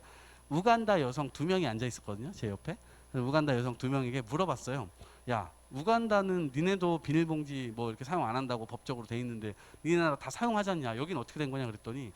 우간다 여성 2명이 앉아 있었거든요. 제 옆에. 그래서 우간다 여성 2명에게 물어봤어요. 야, 우간다는 니네도 비닐봉지 뭐 이렇게 사용 안 한다고 법적으로 돼 있는데 니네 나라 다 사용하지 않냐? 여긴 어떻게 된 거냐 그랬더니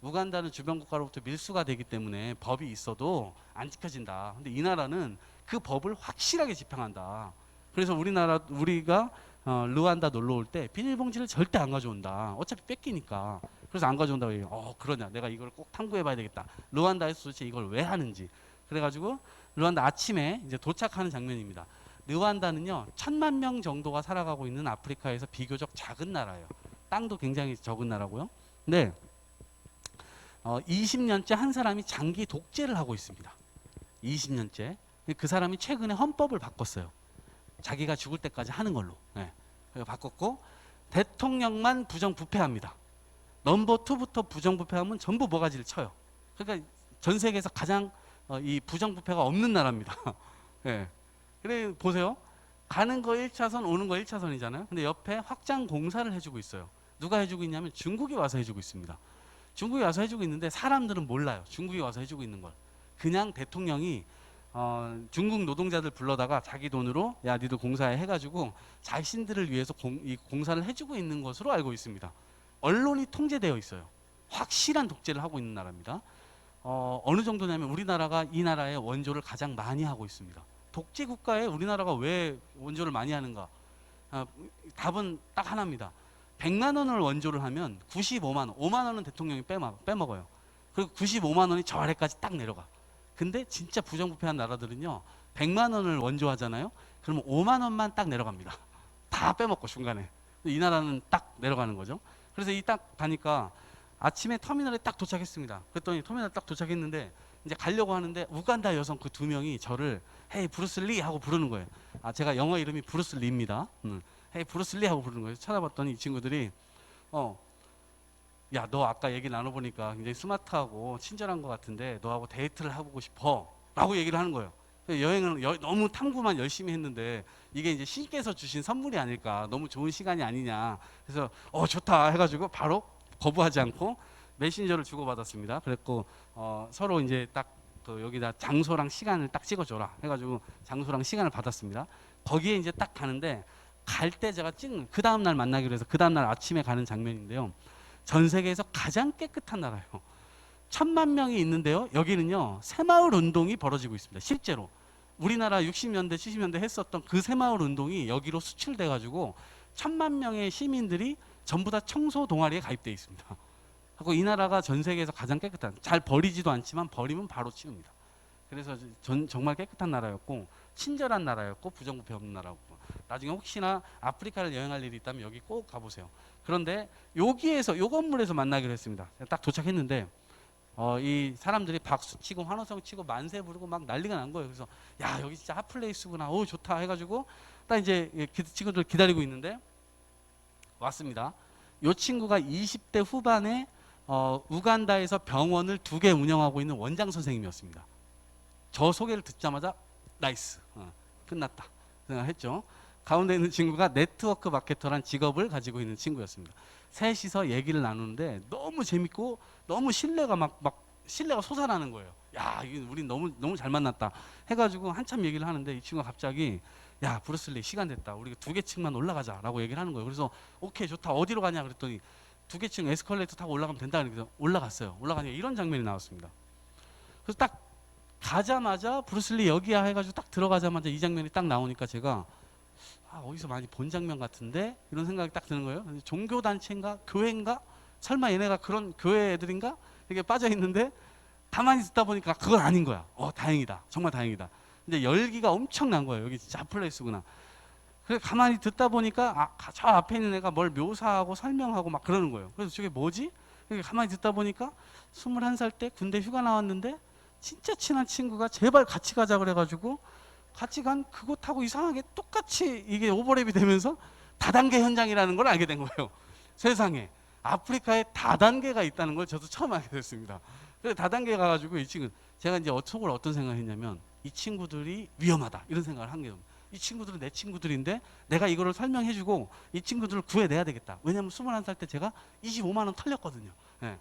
우간다는 주변 국가로부터 밀수가 되기 때문에 법이 있어도 안 지켜진다. 근데 이 나라는 그 법을 확실하게 집행한다. 그래서 우리가 르완다 놀러 올 때 비닐봉지를 절대 안 가져온다. 어차피 뺏기니까. 그래서 안 가져온다고 얘기해요. 그러냐. 내가 이걸 꼭 탐구해 봐야 되겠다. 르완다에서 도대체 이걸 왜 하는지. 그래가지고 르완다 아침에 이제 도착하는 장면입니다. 르완다는요 1000만 명 정도가 살아가고 있는 아프리카에서 비교적 작은 나라예요. 땅도 굉장히 적은 나라고요. 근데 20년째 한 사람이 장기 독재를 하고 있습니다. 20년째. 그 사람이 최근에 헌법을 바꿨어요. 자기가 죽을 때까지 하는 걸로. 네. 바꿨고 대통령만 부정부패합니다. 넘버 2부터 부정부패하면 전부 모가지를 쳐요. 그러니까 전 세계에서 가장 이 부정부패가 없는 나라입니다. 네. 그래 보세요. 가는 거 1차선, 오는 거 1차선이잖아요. 근데 옆에 확장 공사를 해주고 있어요. 누가 해주고 있냐면 중국이 와서 해주고 있습니다. 중국이 와서 해주고 있는데 사람들은 몰라요. 중국이 와서 해주고 있는 걸. 그냥 대통령이 중국 노동자들 불러다가 자기 돈으로 야 니들 공사해 해가지고 자신들을 위해서 이 공사를 해주고 있는 것으로 알고 있습니다. 언론이 통제되어 있어요. 확실한 독재를 하고 있는 나라입니다. 어느 정도냐면 우리나라가 이 나라의 원조를 가장 많이 하고 있습니다. 독재 국가에 우리나라가 왜 원조를 많이 하는가? 답은 딱 하나입니다. 100만 원을 원조를 하면 95만 원, 5만 원은 대통령이 빼먹어요. 그리고 95만 원이 저 아래까지 딱 내려가. 근데 진짜 부정부패한 나라들은요 100만 원을 원조하잖아요. 그러면 5만 원만 딱 내려갑니다. 다 빼먹고 중간에. 이 나라는 딱 내려가는 거죠. 그래서 이 딱 가니까 아침에 터미널에 딱 도착했습니다. 그랬더니 터미널 딱 도착했는데 이제 가려고 하는데 우간다 여성 그 2명이 저를 헤이 브루스 리 하고 부르는 거예요. 제가 영어 이름이 브루스 리입니다. 헤이 브루스 리 하고 부르는 거예요. 찾아봤더니 이 친구들이 야, 너 아까 얘기 나눠보니까 굉장히 스마트하고 친절한 것 같은데 너하고 데이트를 해보고 싶어 라고 얘기를 하는 거예요. 여행을 너무 탐구만 열심히 했는데 이게 이제 신께서 주신 선물이 아닐까, 너무 좋은 시간이 아니냐. 그래서 좋다 해가지고 바로 거부하지 않고 메신저를 주고받았습니다. 그랬고 서로 이제 딱 여기다 장소랑 시간을 딱 찍어줘라 해가지고 장소랑 시간을 받았습니다. 거기에 이제 딱 가는데 갈 때 제가 찍는 그 다음날 만나기로 해서 그 다음날 아침에 가는 장면인데요. 전 세계에서 가장 깨끗한 나라예요. 1000만 명이 있는데요. 여기는요 새마을 운동이 벌어지고 있습니다. 실제로 우리나라 60년대 70년대 했었던 그 새마을 운동이 여기로 수출돼 가지고 1000만 명의 시민들이 전부 다 청소 동아리에 가입돼 있습니다. 하고 이 나라가 전 세계에서 가장 깨끗한, 잘 버리지도 않지만 버리면 바로 치웁니다. 그래서 정말 깨끗한 나라였고 친절한 나라였고 부정부패 없는 나라였고, 나중에 혹시나 아프리카를 여행할 일이 있다면 여기 꼭 가보세요. 그런데 여기에서 요 건물에서 만나기로 했습니다. 딱 도착했는데 이 사람들이 박수 치고 환호성 치고 만세 부르고 막 난리가 난 거예요. 그래서 야 여기 진짜 핫플레이스구나, 오 좋다 해가지고 딱 이제 친구들 기다리고 있는데 왔습니다. 요 친구가 20대 후반에 우간다에서 병원을 2개 운영하고 있는 원장 선생님이었습니다. 저 소개를 듣자마자 나이스, 끝났다 생각했죠. 가운데 있는 친구가 네트워크 마케터란 직업을 가지고 있는 친구였습니다. 셋이서 얘기를 나누는데 너무 재밌고 너무 신뢰가 신뢰가 솟아나는 거예요. 야, 우린 너무 잘 만났다 해가지고 한참 얘기를 하는데 이 친구가 갑자기 야 브루슬리 시간 됐다, 우리 2개 층만 올라가자라고 얘기를 하는 거예요. 그래서 오케이 좋다, 어디로 가냐 그랬더니 2개 층 에스컬레이터 타고 올라가면 된다. 그래서 올라갔어요. 올라가니까 이런 장면이 나왔습니다. 그래서 딱 가자마자 브루슬리 여기야 해가지고 딱 들어가자마자 이 장면이 딱 나오니까 제가 어디서 많이 본 장면 같은데 이런 생각이 딱 드는 거예요. 종교단체인가 교회인가, 설마 얘네가 그런 교회 애들인가 이렇게 빠져 있는데 가만히 듣다 보니까 그건 아닌 거야. 다행이다, 정말 다행이다. 근데 열기가 엄청난 거예요. 여기 진짜 핫플레이스구나. 그래 가만히 듣다 보니까 저 앞에 있는 애가 뭘 묘사하고 설명하고 막 그러는 거예요. 그래서 저게 뭐지? 이렇게 가만히 듣다 보니까 21살 때 군대 휴가 나왔는데 진짜 친한 친구가 제발 같이 가자 그래가지고 같이 간 그곳하고 이상하게 똑같이 이게 오버랩이 되면서 다단계 현장이라는 걸 알게 된 거예요. 세상에 아프리카에 다단계가 있다는 걸 저도 처음 알게 됐습니다. 그래서 다단계 가가지고 이 친구, 제가 이제 속으로 어떤 생각을 했냐면 이 친구들이 위험하다 이런 생각을 한 거예요. 이 친구들은 내 친구들인데 내가 이거를 설명해주고 이 친구들을 구해내야 되겠다. 왜냐하면 21살 때 제가 25만 원 털렸거든요. 예.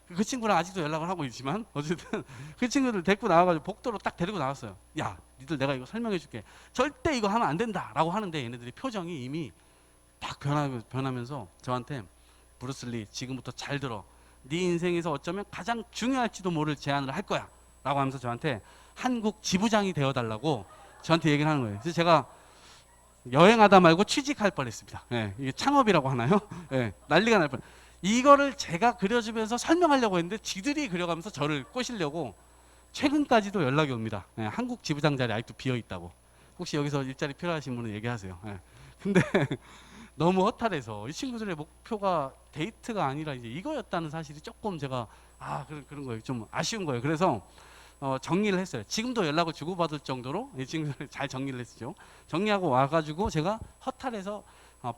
그 친구랑 아직도 연락을 하고 있지만 어쨌든 그 친구들 데리고 나와가지고 복도로 딱 데리고 나왔어요. 야, 니들 내가 이거 설명해줄게. 절대 이거 하면 안 된다라고 하는데 얘네들이 표정이 이미 딱 변하면서 저한테 브루슬리 지금부터 잘 들어. 네 인생에서 어쩌면 가장 중요할지도 모를 제안을 할 거야 라고 하면서 저한테 한국 지부장이 되어달라고 저한테 얘기를 하는 거예요. 그래서 제가 여행하다 말고 취직할 뻔했습니다. 예, 이게 창업이라고 하나요? 예, 난리가 날 뻔. 이거를 제가 그려주면서 설명하려고 했는데 지들이 그려가면서 저를 꼬시려고 최근까지도 연락이 옵니다. 예, 한국 지부장 자리 아직도 비어 있다고. 혹시 여기서 일자리 필요하신 분은 얘기하세요. 예. 근데 너무 허탈해서 이 친구들의 목표가 데이트가 아니라 이제 이거였다는 사실이 조금 제가 그런 거예요. 좀 아쉬운 거예요. 그래서 정리를 했어요. 지금도 연락을 주고받을 정도로 이 친구들 잘 정리를 했죠. 정리하고 와가지고 제가 허탈해서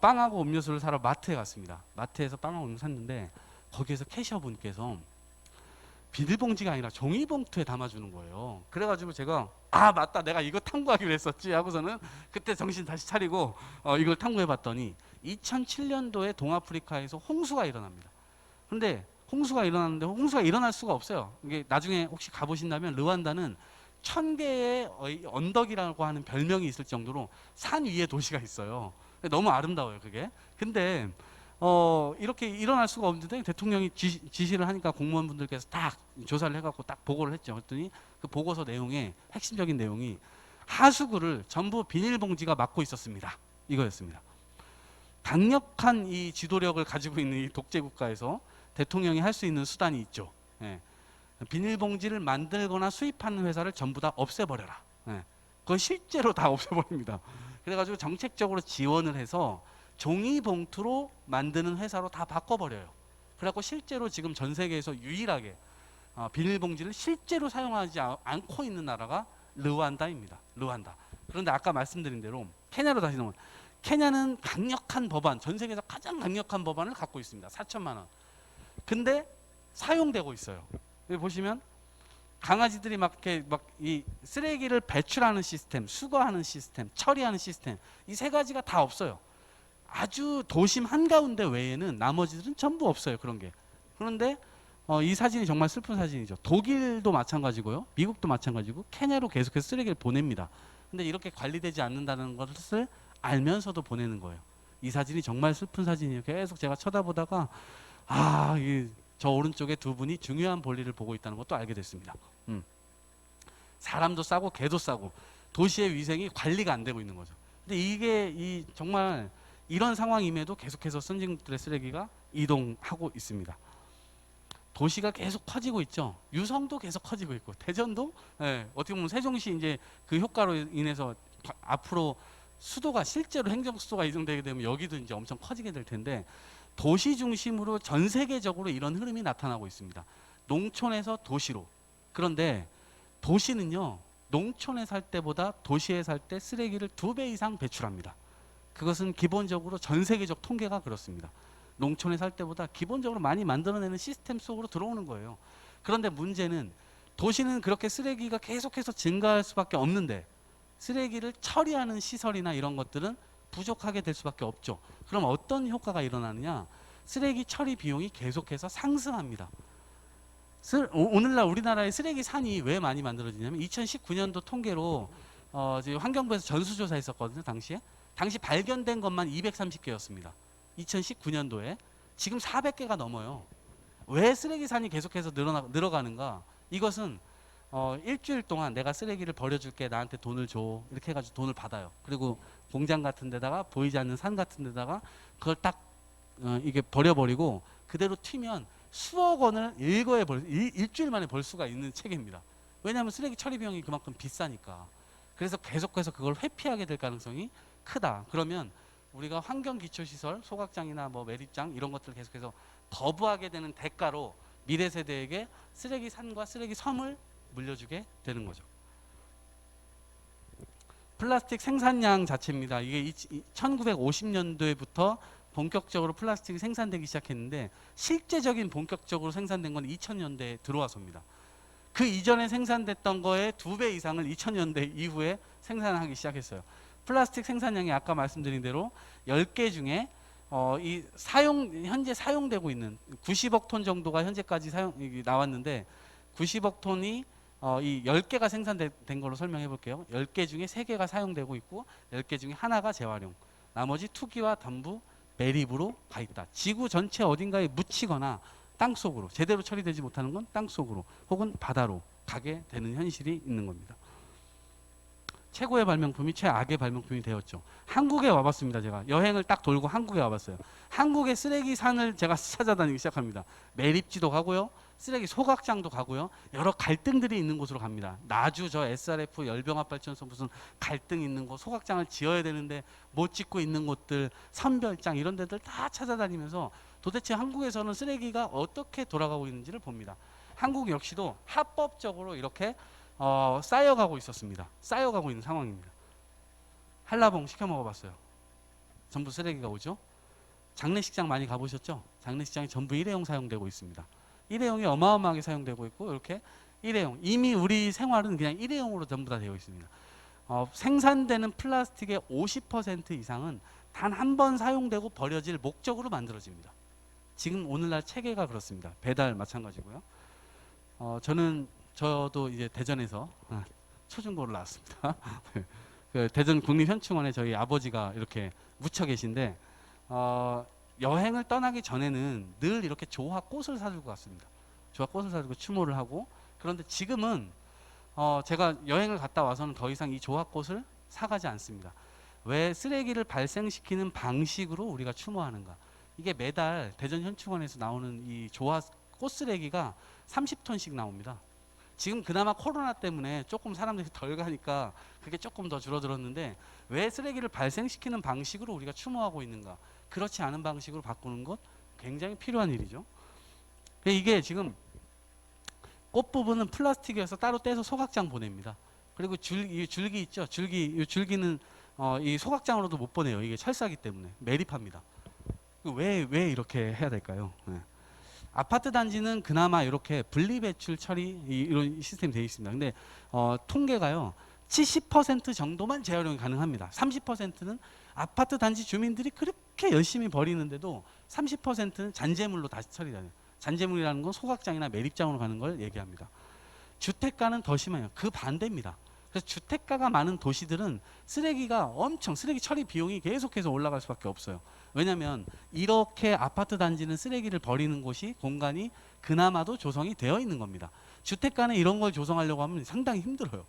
빵하고 음료수를 사러 마트에 갔습니다. 마트에서 빵하고 음료 샀는데 거기에서 캐셔분께서 비닐봉지가 아니라 종이봉투에 담아주는 거예요. 그래가지고 제가 맞다, 내가 이거 탐구하기로 했었지 하고서는 그때 정신 다시 차리고 이걸 탐구해봤더니 2007년도에 동아프리카에서 홍수가 일어납니다. 근데 홍수가 일어났는데 홍수가 일어날 수가 없어요. 이게 나중에 혹시 가보신다면 르완다는 1000개의 언덕이라고 하는 별명이 있을 정도로 산 위에 도시가 있어요. 너무 아름다워요 그게. 근데 이렇게 일어날 수가 없는데 대통령이 지시를 하니까 공무원분들께서 딱 조사를 해갖고 딱 보고를 했죠. 그랬더니 그 보고서 내용에 핵심적인 내용이 하수구를 전부 비닐봉지가 막고 있었습니다. 이거였습니다. 강력한 이 지도력을 가지고 있는 이 독재국가에서 대통령이 할 수 있는 수단이 있죠. 예. 비닐봉지를 만들거나 수입하는 회사를 전부 다 없애버려라. 예. 그거 실제로 다 없애버립니다. 그래가지고 정책적으로 지원을 해서 종이봉투로 만드는 회사로 다 바꿔버려요. 그래갖고 실제로 지금 전 세계에서 유일하게 비닐봉지를 실제로 사용하지 않고 있는 나라가 르완다입니다. 르완다. 그런데 아까 말씀드린 대로 케냐로 다시 넘어요. 케냐는 강력한 법안, 전 세계에서 가장 강력한 법안을 갖고 있습니다. 4천만 원. 근데 사용되고 있어요. 여기 보시면 강아지들이 이 쓰레기를 배출하는 시스템, 수거하는 시스템, 처리하는 시스템, 이 세 가지가 다 없어요. 아주 도심 한가운데 외에는 나머지들은 전부 없어요. 그런 게. 그런데 이 사진이 정말 슬픈 사진이죠. 독일도 마찬가지고요. 미국도 마찬가지고 케냐로 계속해서 쓰레기를 보냅니다. 근데 이렇게 관리되지 않는다는 것을 알면서도 보내는 거예요. 이 사진이 정말 슬픈 사진이에요. 계속 제가 쳐다보다가 저 오른쪽에 두 분이 중요한 볼일을 보고 있다는 것도 알게 됐습니다. 사람도 싸고 개도 싸고 도시의 위생이 관리가 안 되고 있는 거죠. 근데 이게 정말 이런 상황임에도 계속해서 선진국들의 쓰레기가 이동하고 있습니다. 도시가 계속 커지고 있죠. 유성도 계속 커지고 있고 대전도 어떻게 보면 세종시 이제 그 효과로 인해서 앞으로 수도가 실제로 행정 수도가 이동되게 되면 여기도 이제 엄청 커지게 될 텐데 도시 중심으로 전 세계적으로 이런 흐름이 나타나고 있습니다. 농촌에서 도시로. 그런데 도시는요, 농촌에 살 때보다 도시에 살 때 쓰레기를 2배 이상 배출합니다. 그것은 기본적으로 전 세계적 통계가 그렇습니다. 농촌에 살 때보다 기본적으로 많이 만들어내는 시스템 속으로 들어오는 거예요. 그런데 문제는 도시는 그렇게 쓰레기가 계속해서 증가할 수밖에 없는데 쓰레기를 처리하는 시설이나 이런 것들은 부족하게 될 수밖에 없죠. 그럼 어떤 효과가 일어나느냐? 쓰레기 처리 비용이 계속해서 상승합니다. 오늘날 우리나라의 쓰레기 산이 왜 많이 만들어지냐면 2019년도 통계로 환경부에서 전수조사 했었거든요. 당시 발견된 것만 230개였습니다. 2019년도에 지금 400개가 넘어요. 왜 쓰레기 산이 계속해서 늘어가는가? 이것은 일주일 동안 내가 쓰레기를 버려줄게, 나한테 돈을 줘, 이렇게 해가지고 돈을 받아요. 그리고 공장 같은 데다가 보이지 않는 산 같은 데다가 그걸 딱 이게 버려버리고 그대로 튀면 수억 원을 일주일 만에 벌 수가 있는 체계입니다. 왜냐하면 쓰레기 처리 비용이 그만큼 비싸니까. 그래서 계속해서 그걸 회피하게 될 가능성이 크다. 그러면 우리가 환경기초시설, 소각장이나 뭐 매립장 이런 것들을 계속해서 거부하게 되는 대가로 미래 세대에게 쓰레기 산과 쓰레기 섬을 물려주게 되는 거죠. 플라스틱 생산량 자체입니다. 이게 1950년도에부터 본격적으로 플라스틱이 생산되기 시작했는데 실제적인 본격적으로 생산된 건 2000년대에 들어와서입니다. 그 이전에 생산됐던 거의 2배 이상을 2000년대 이후에 생산하기 시작했어요. 플라스틱 생산량이 아까 말씀드린 대로 10개 중에 현재 사용되고 있는 90억 톤 정도가 현재까지 나왔는데 90억 톤이 이 10개가 생산된 걸로 설명해 볼게요. 10개 중에 3개가 사용되고 있고 10개 중에 하나가 재활용. 나머지 투기와 담부, 매립으로 가 있다. 지구 전체 어딘가에 묻히거나 땅속으로 제대로 처리되지 못하는 건 땅속으로 혹은 바다로 가게 되는 현실이 있는 겁니다. 최고의 발명품이 최악의 발명품이 되었죠. 한국에 와봤습니다. 제가 여행을 딱 돌고 한국에 와봤어요. 한국의 쓰레기 산을 제가 찾아다니기 시작합니다. 매립지도 가고요. 쓰레기 소각장도 가고요. 여러 갈등들이 있는 곳으로 갑니다. 나주 저 SRF 열병합발전소 무슨 갈등 있는 곳, 소각장을 지어야 되는데 못 짓고 있는 곳들, 선별장 이런 데들 다 찾아다니면서 도대체 한국에서는 쓰레기가 어떻게 돌아가고 있는지를 봅니다. 한국 역시도 합법적으로 이렇게 쌓여가고 있었습니다. 쌓여가고 있는 상황입니다. 한라봉 시켜 먹어봤어요. 전부 쓰레기가 오죠. 장례식장 많이 가보셨죠? 장례식장이 전부 일회용 사용되고 있습니다. 일회용이 어마어마하게 사용되고 있고 이렇게 일회용, 이미 우리 생활은 그냥 일회용으로 전부 다 되어 있습니다. 생산되는 플라스틱의 50% 이상은 단 한 번 사용되고 버려질 목적으로 만들어집니다. 지금 오늘날 체계가 그렇습니다. 배달 마찬가지고요. 저도 이제 대전에서 초중고를 나왔습니다. 그 대전 국립현충원에 저희 아버지가 이렇게 묻혀 계신데 여행을 떠나기 전에는 늘 이렇게 조화꽃을 사들고 갔습니다. 조화꽃을 사들고 추모를 하고, 그런데 지금은 제가 여행을 갔다 와서는 더 이상 이 조화꽃을 사가지 않습니다. 왜 쓰레기를 발생시키는 방식으로 우리가 추모하는가? 이게 매달 대전 현충원에서 나오는 이 조화꽃 쓰레기가 30톤씩 나옵니다. 지금 그나마 코로나 때문에 조금 사람들이 덜 가니까 그게 조금 더 줄어들었는데, 왜 쓰레기를 발생시키는 방식으로 우리가 추모하고 있는가? 그렇지 않은 방식으로 바꾸는 것 굉장히 필요한 일이죠. 이게 지금 꽃 부분은 플라스틱에서 따로 떼서 소각장 보냅니다. 그리고 줄기 있죠. 이 줄기는 이 소각장으로도 못 보내요. 이게 철사기 때문에 매립합니다. 왜 이렇게 해야 될까요? 네. 아파트 단지는 그나마 이렇게 분리배출 처리 이런 시스템이 되어 있습니다. 근데 통계가요, 70% 정도만 재활용이 가능합니다. 30%는 아파트 단지 주민들이 그렇게 열심히 버리는데도 30%는 잔재물로 다시 처리돼요. 잔재물이라는 건 소각장이나 매립장으로 가는 걸 얘기합니다. 주택가는 더 심해요. 그 반대입니다. 그래서 주택가가 많은 도시들은 쓰레기 처리 비용이 계속해서 올라갈 수밖에 없어요. 왜냐하면 이렇게 아파트 단지는 쓰레기를 버리는 곳이 공간이 그나마도 조성이 되어 있는 겁니다. 주택가는 이런 걸 조성하려고 하면 상당히 힘들어요.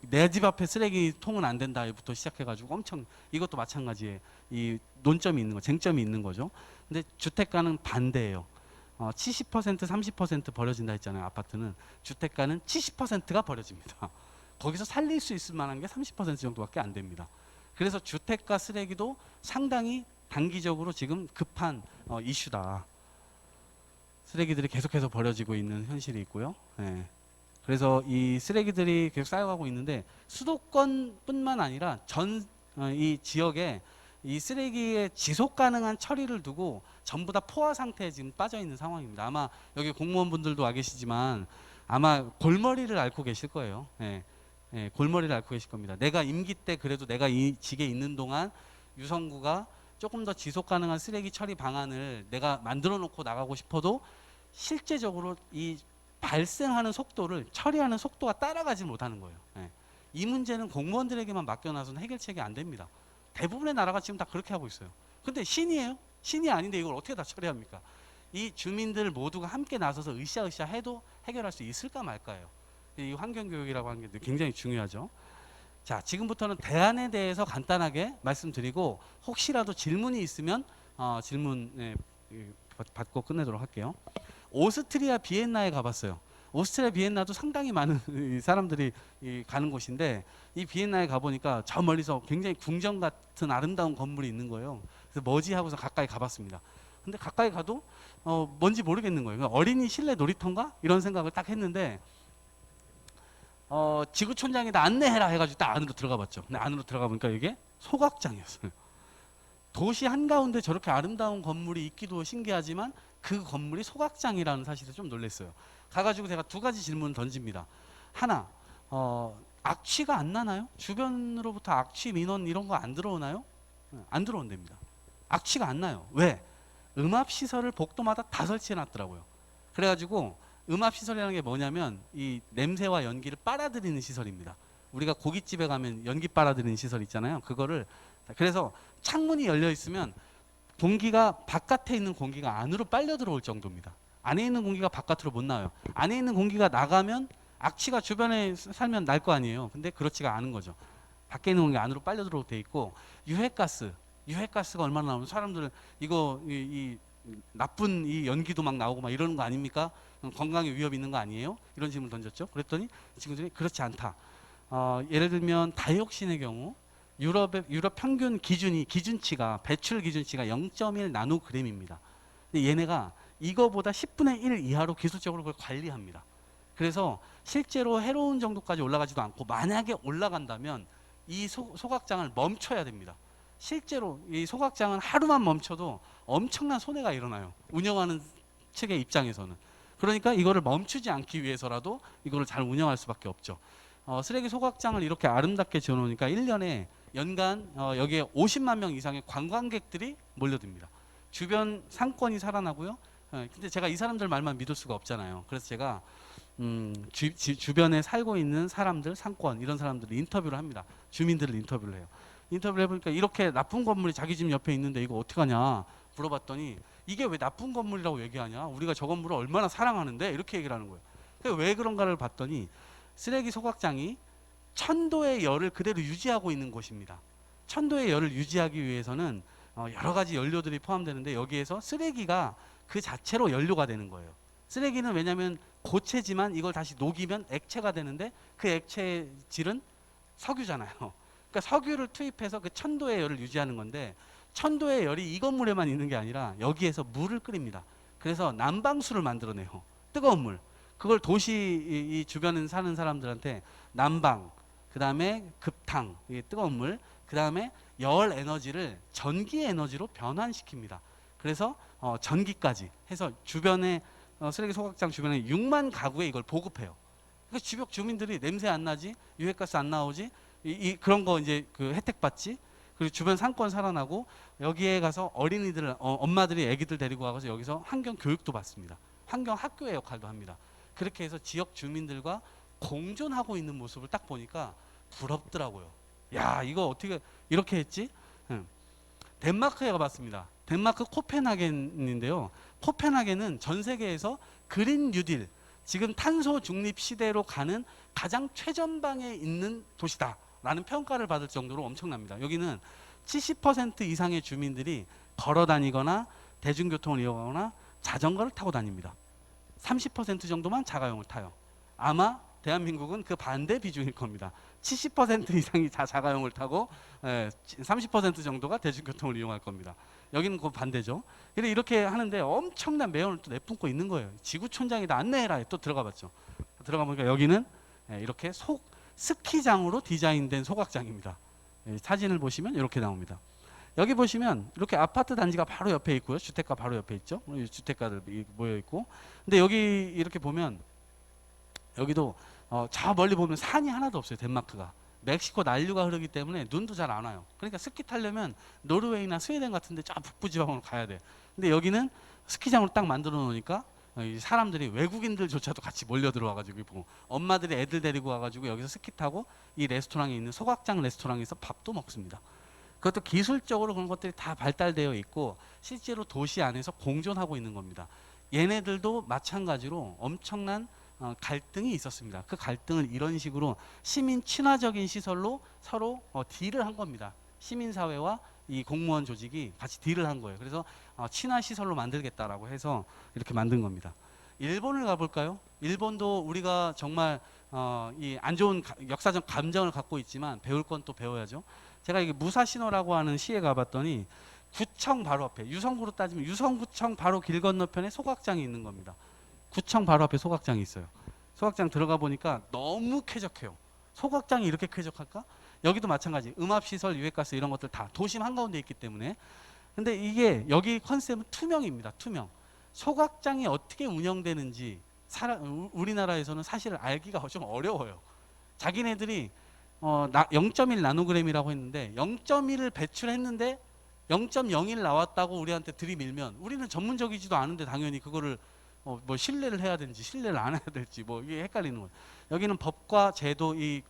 내 집 앞에 쓰레기통은 안 된다부터 시작해가지고 엄청, 이것도 마찬가지에 이 논점이 있는 거, 쟁점이 있는 거죠. 근데 주택가는 반대예요. 70% 30% 버려진다 했잖아요. 아파트는. 주택가는 70%가 버려집니다. 거기서 살릴 수 있을 만한 게 30% 정도밖에 안 됩니다. 그래서 주택가 쓰레기도 상당히 단기적으로 지금 급한 이슈다. 쓰레기들이 계속해서 버려지고 있는 현실이 있고요. 네. 그래서 이 쓰레기들이 계속 쌓여가고 있는데, 수도권뿐만 아니라 이 지역에 이 쓰레기의 지속 가능한 처리를 두고 전부 다 포화 상태에 지금 빠져 있는 상황입니다. 아마 여기 공무원분들도 와 계시지만 아마 골머리를 앓고 계실 거예요. 네. 네, 골머리를 앓고 계실 겁니다. 내가 임기 때 그래도 내가 이 직에 있는 동안 유성구가 조금 더 지속 가능한 쓰레기 처리 방안을 내가 만들어 놓고 나가고 싶어도 실제적으로 이 발생하는 속도를, 처리하는 속도가 따라가지 못하는 거예요. 네. 이 문제는 공무원들에게만 맡겨놔서는 해결책이 안 됩니다. 대부분의 나라가 지금 다 그렇게 하고 있어요. 근데 신이에요? 신이 아닌데 이걸 어떻게 다 처리합니까? 이 주민들 모두가 함께 나서서 으쌰으쌰 해도 해결할 수 있을까 말까요? 이 환경교육이라고 하는 게 굉장히 중요하죠. 자, 지금부터는 대안에 대해서 간단하게 말씀드리고, 혹시라도 질문이 있으면 질문 받고 끝내도록 할게요. 오스트리아 비엔나에 가봤어요. 오스트리아 비엔나도 상당히 많은 사람들이 가는 곳인데, 이 비엔나에 가보니까 저 멀리서 굉장히 궁전 같은 아름다운 건물이 있는 거예요. 그래서 뭐지 하고서 가까이 가봤습니다. 근데 가까이 가도 뭔지 모르겠는 거예요. 어린이 실내 놀이터인가? 이런 생각을 딱 했는데 지구촌장에다 안내해라 해가지고 딱 안으로 들어가 봤죠. 근데 안으로 들어가 보니까 이게 소각장이었어요. 도시 한가운데 저렇게 아름다운 건물이 있기도 신기하지만 그 건물이 소각장이라는 사실에 좀 놀랐어요. 가가지고 제가 두 가지 질문을 던집니다. 하나, 악취가 안 나나요? 주변으로부터 악취 민원 이런 거 안 들어오나요? 안 들어온답니다. 악취가 안 나요. 왜? 음압시설을 복도마다 다 설치해놨더라고요. 그래가지고 음압시설이라는 게 뭐냐면 이 냄새와 연기를 빨아들이는 시설입니다. 우리가 고깃집에 가면 연기 빨아들이는 시설 있잖아요. 그거를 그래서 창문이 열려 있으면 공기가 바깥에 있는 공기가 안으로 빨려 들어올 정도입니다. 안에 있는 공기가 바깥으로 못 나와요. 안에 있는 공기가 나가면 악취가 주변에 살면 날 거 아니에요. 근데 그렇지가 않은 거죠. 밖에 있는 공기가 안으로 빨려 들어올 돼 있고 유해가스가 얼마나 나오면 사람들은 이거 이 나쁜 이 연기도 막 나오고 막 이러는 거 아닙니까? 건강에 위협이 있는 거 아니에요? 이런 질문을 던졌죠. 그랬더니 친구들이 그렇지 않다. 예를 들면 다이옥신의 경우 유럽 평균 기준치가 배출 기준치가 0.1 나노그램입니다. 근데 얘네가 이거보다 10분의 1 이하로 기술적으로 그걸 관리합니다. 그래서 실제로 해로운 정도까지 올라가지도 않고 만약에 올라간다면 이 소각장을 멈춰야 됩니다. 실제로 이 소각장은 하루만 멈춰도 엄청난 손해가 일어나요. 운영하는 측의 입장에서는. 그러니까 이거를 멈추지 않기 위해서라도 이거를 잘 운영할 수밖에 없죠. 쓰레기 소각장을 이렇게 아름답게 지어놓으니까 1년에 연간 여기에 50만 명 이상의 관광객들이 몰려듭니다. 주변 상권이 살아나고요. 근데 제가 이 사람들 말만 믿을 수가 없잖아요. 그래서 제가 주변에 살고 있는 사람들, 상권 이런 사람들을 인터뷰를 합니다. 주민들을 인터뷰를 해요. 인터뷰를 해보니까 이렇게 나쁜 건물이 자기 집 옆에 있는데 이거 어떡하냐 물어봤더니 이게 왜 나쁜 건물이라고 얘기하냐, 우리가 저 건물을 얼마나 사랑하는데, 이렇게 얘기를 하는 거예요. 왜 그런가를 봤더니 쓰레기 소각장이 천도의 열을 그대로 유지하고 있는 곳입니다. 천도의 열을 유지하기 위해서는 여러 가지 연료들이 포함되는데 여기에서 쓰레기가 그 자체로 연료가 되는 거예요. 쓰레기는 왜냐하면 고체지만 이걸 다시 녹이면 액체가 되는데 그 액체의 질은 석유잖아요. 그러니까 석유를 투입해서 그 천도의 열을 유지하는 건데, 천도의 열이 이 건물에만 있는 게 아니라 여기에서 물을 끓입니다. 그래서 난방수를 만들어내요. 뜨거운 물. 그걸 도시 이 주변에 사는 사람들한테 난방, 그 다음에 급탕, 뜨거운 물, 그 다음에 열 에너지를 전기 에너지로 변환시킵니다. 그래서 전기까지 해서 주변에 쓰레기 소각장 주변에 6만 가구에 이걸 보급해요. 그러니까 지역 주민들이 냄새 안 나지, 유해가스 안 나오지, 그런 거 이제 그 혜택 받지. 그리고 주변 상권 살아나고 여기에 가서 어린이들, 엄마들이 아기들 데리고 가서 여기서 환경 교육도 받습니다. 환경 학교의 역할도 합니다. 그렇게 해서 지역 주민들과 공존하고 있는 모습을 딱 보니까 부럽더라고요. 야, 이거 어떻게 이렇게 했지? 덴마크에 가봤습니다. 덴마크 코펜하겐인데요. 코펜하겐은 전 세계에서 그린 뉴딜, 지금 탄소 중립 시대로 가는 가장 최전방에 있는 도시다라는 평가를 받을 정도로 엄청납니다. 여기는 70% 이상의 주민들이 걸어 다니거나 대중교통을 이용하거나 자전거를 타고 다닙니다. 30% 정도만 자가용을 타요. 아마 대한민국은 그 반대 비중일 겁니다. 70% 이상이 자가용을 타고 30% 정도가 대중교통을 이용할 겁니다. 여기는 그 반대죠. 이렇게 하는데 엄청난 매연을 또 내뿜고 있는 거예요. 지구촌장에다 안내해라. 또 들어가 봤죠. 들어가 보니까 여기는 이렇게 스키장으로 디자인된 소각장입니다. 사진을 보시면 이렇게 나옵니다. 여기 보시면 이렇게 아파트 단지가 바로 옆에 있고요. 주택가 바로 옆에 있죠. 주택가들 모여 있고. 근데 여기 이렇게 보면 여기도 저 멀리 보면 산이 하나도 없어요. 덴마크가. 멕시코 난류가 흐르기 때문에 눈도 잘 안 와요. 그러니까 스키 타려면 노르웨이나 스웨덴 같은 데 저 북부 지방으로 가야 돼. 근데 여기는 스키장으로 딱 만들어 놓으니까 사람들이, 외국인들조차도 같이 몰려 들어와 가지고 엄마들이 애들 데리고 와 가지고 여기서 스키 타고 이 레스토랑에 있는 소각장 레스토랑에서 밥도 먹습니다. 그것도 기술적으로 그런 것들이 다 발달되어 있고 실제로 도시 안에서 공존하고 있는 겁니다. 얘네들도 마찬가지로 엄청난 갈등이 있었습니다. 그 갈등을 이런 식으로 시민 친화적인 시설로 서로 딜을 한 겁니다. 시민사회와 이 공무원 조직이 같이 딜을 한 거예요. 그래서 친화 시설로 만들겠다라고 해서 이렇게 만든 겁니다. 일본을 가볼까요? 일본도 우리가 정말 이 안 좋은 역사적 감정을 갖고 있지만 배울 건 또 배워야죠. 제가 이게 무사시노라고 하는 시에 가봤더니 구청 바로 앞에, 유성구로 따지면 유성구청 바로 길 건너편에 소각장이 있는 겁니다. 구청 바로 앞에 소각장이 있어요. 소각장 들어가 보니까 너무 쾌적해요. 소각장이 이렇게 쾌적할까? 여기도 마찬가지. 음압시설, 유해가스 이런 것들 다 도심 한가운데 있기 때문에. 근데 이게 여기 컨셉은 투명입니다. 투명. 소각장이 어떻게 운영되는지 우리나라에서는 사실 알기가 좀 어려워요. 자기네들이 0.1 나노그램이라고 했는데 0.1을 배출했는데 0.01 나왔다고 우리한테 들이밀면 우리는 전문적이지도 않은데 당연히 그거를 뭐 신뢰를 해야 되는지 신뢰를 안 해야 될지 뭐 이게 헷갈리는 거예요. 여기는 법과 제도, 이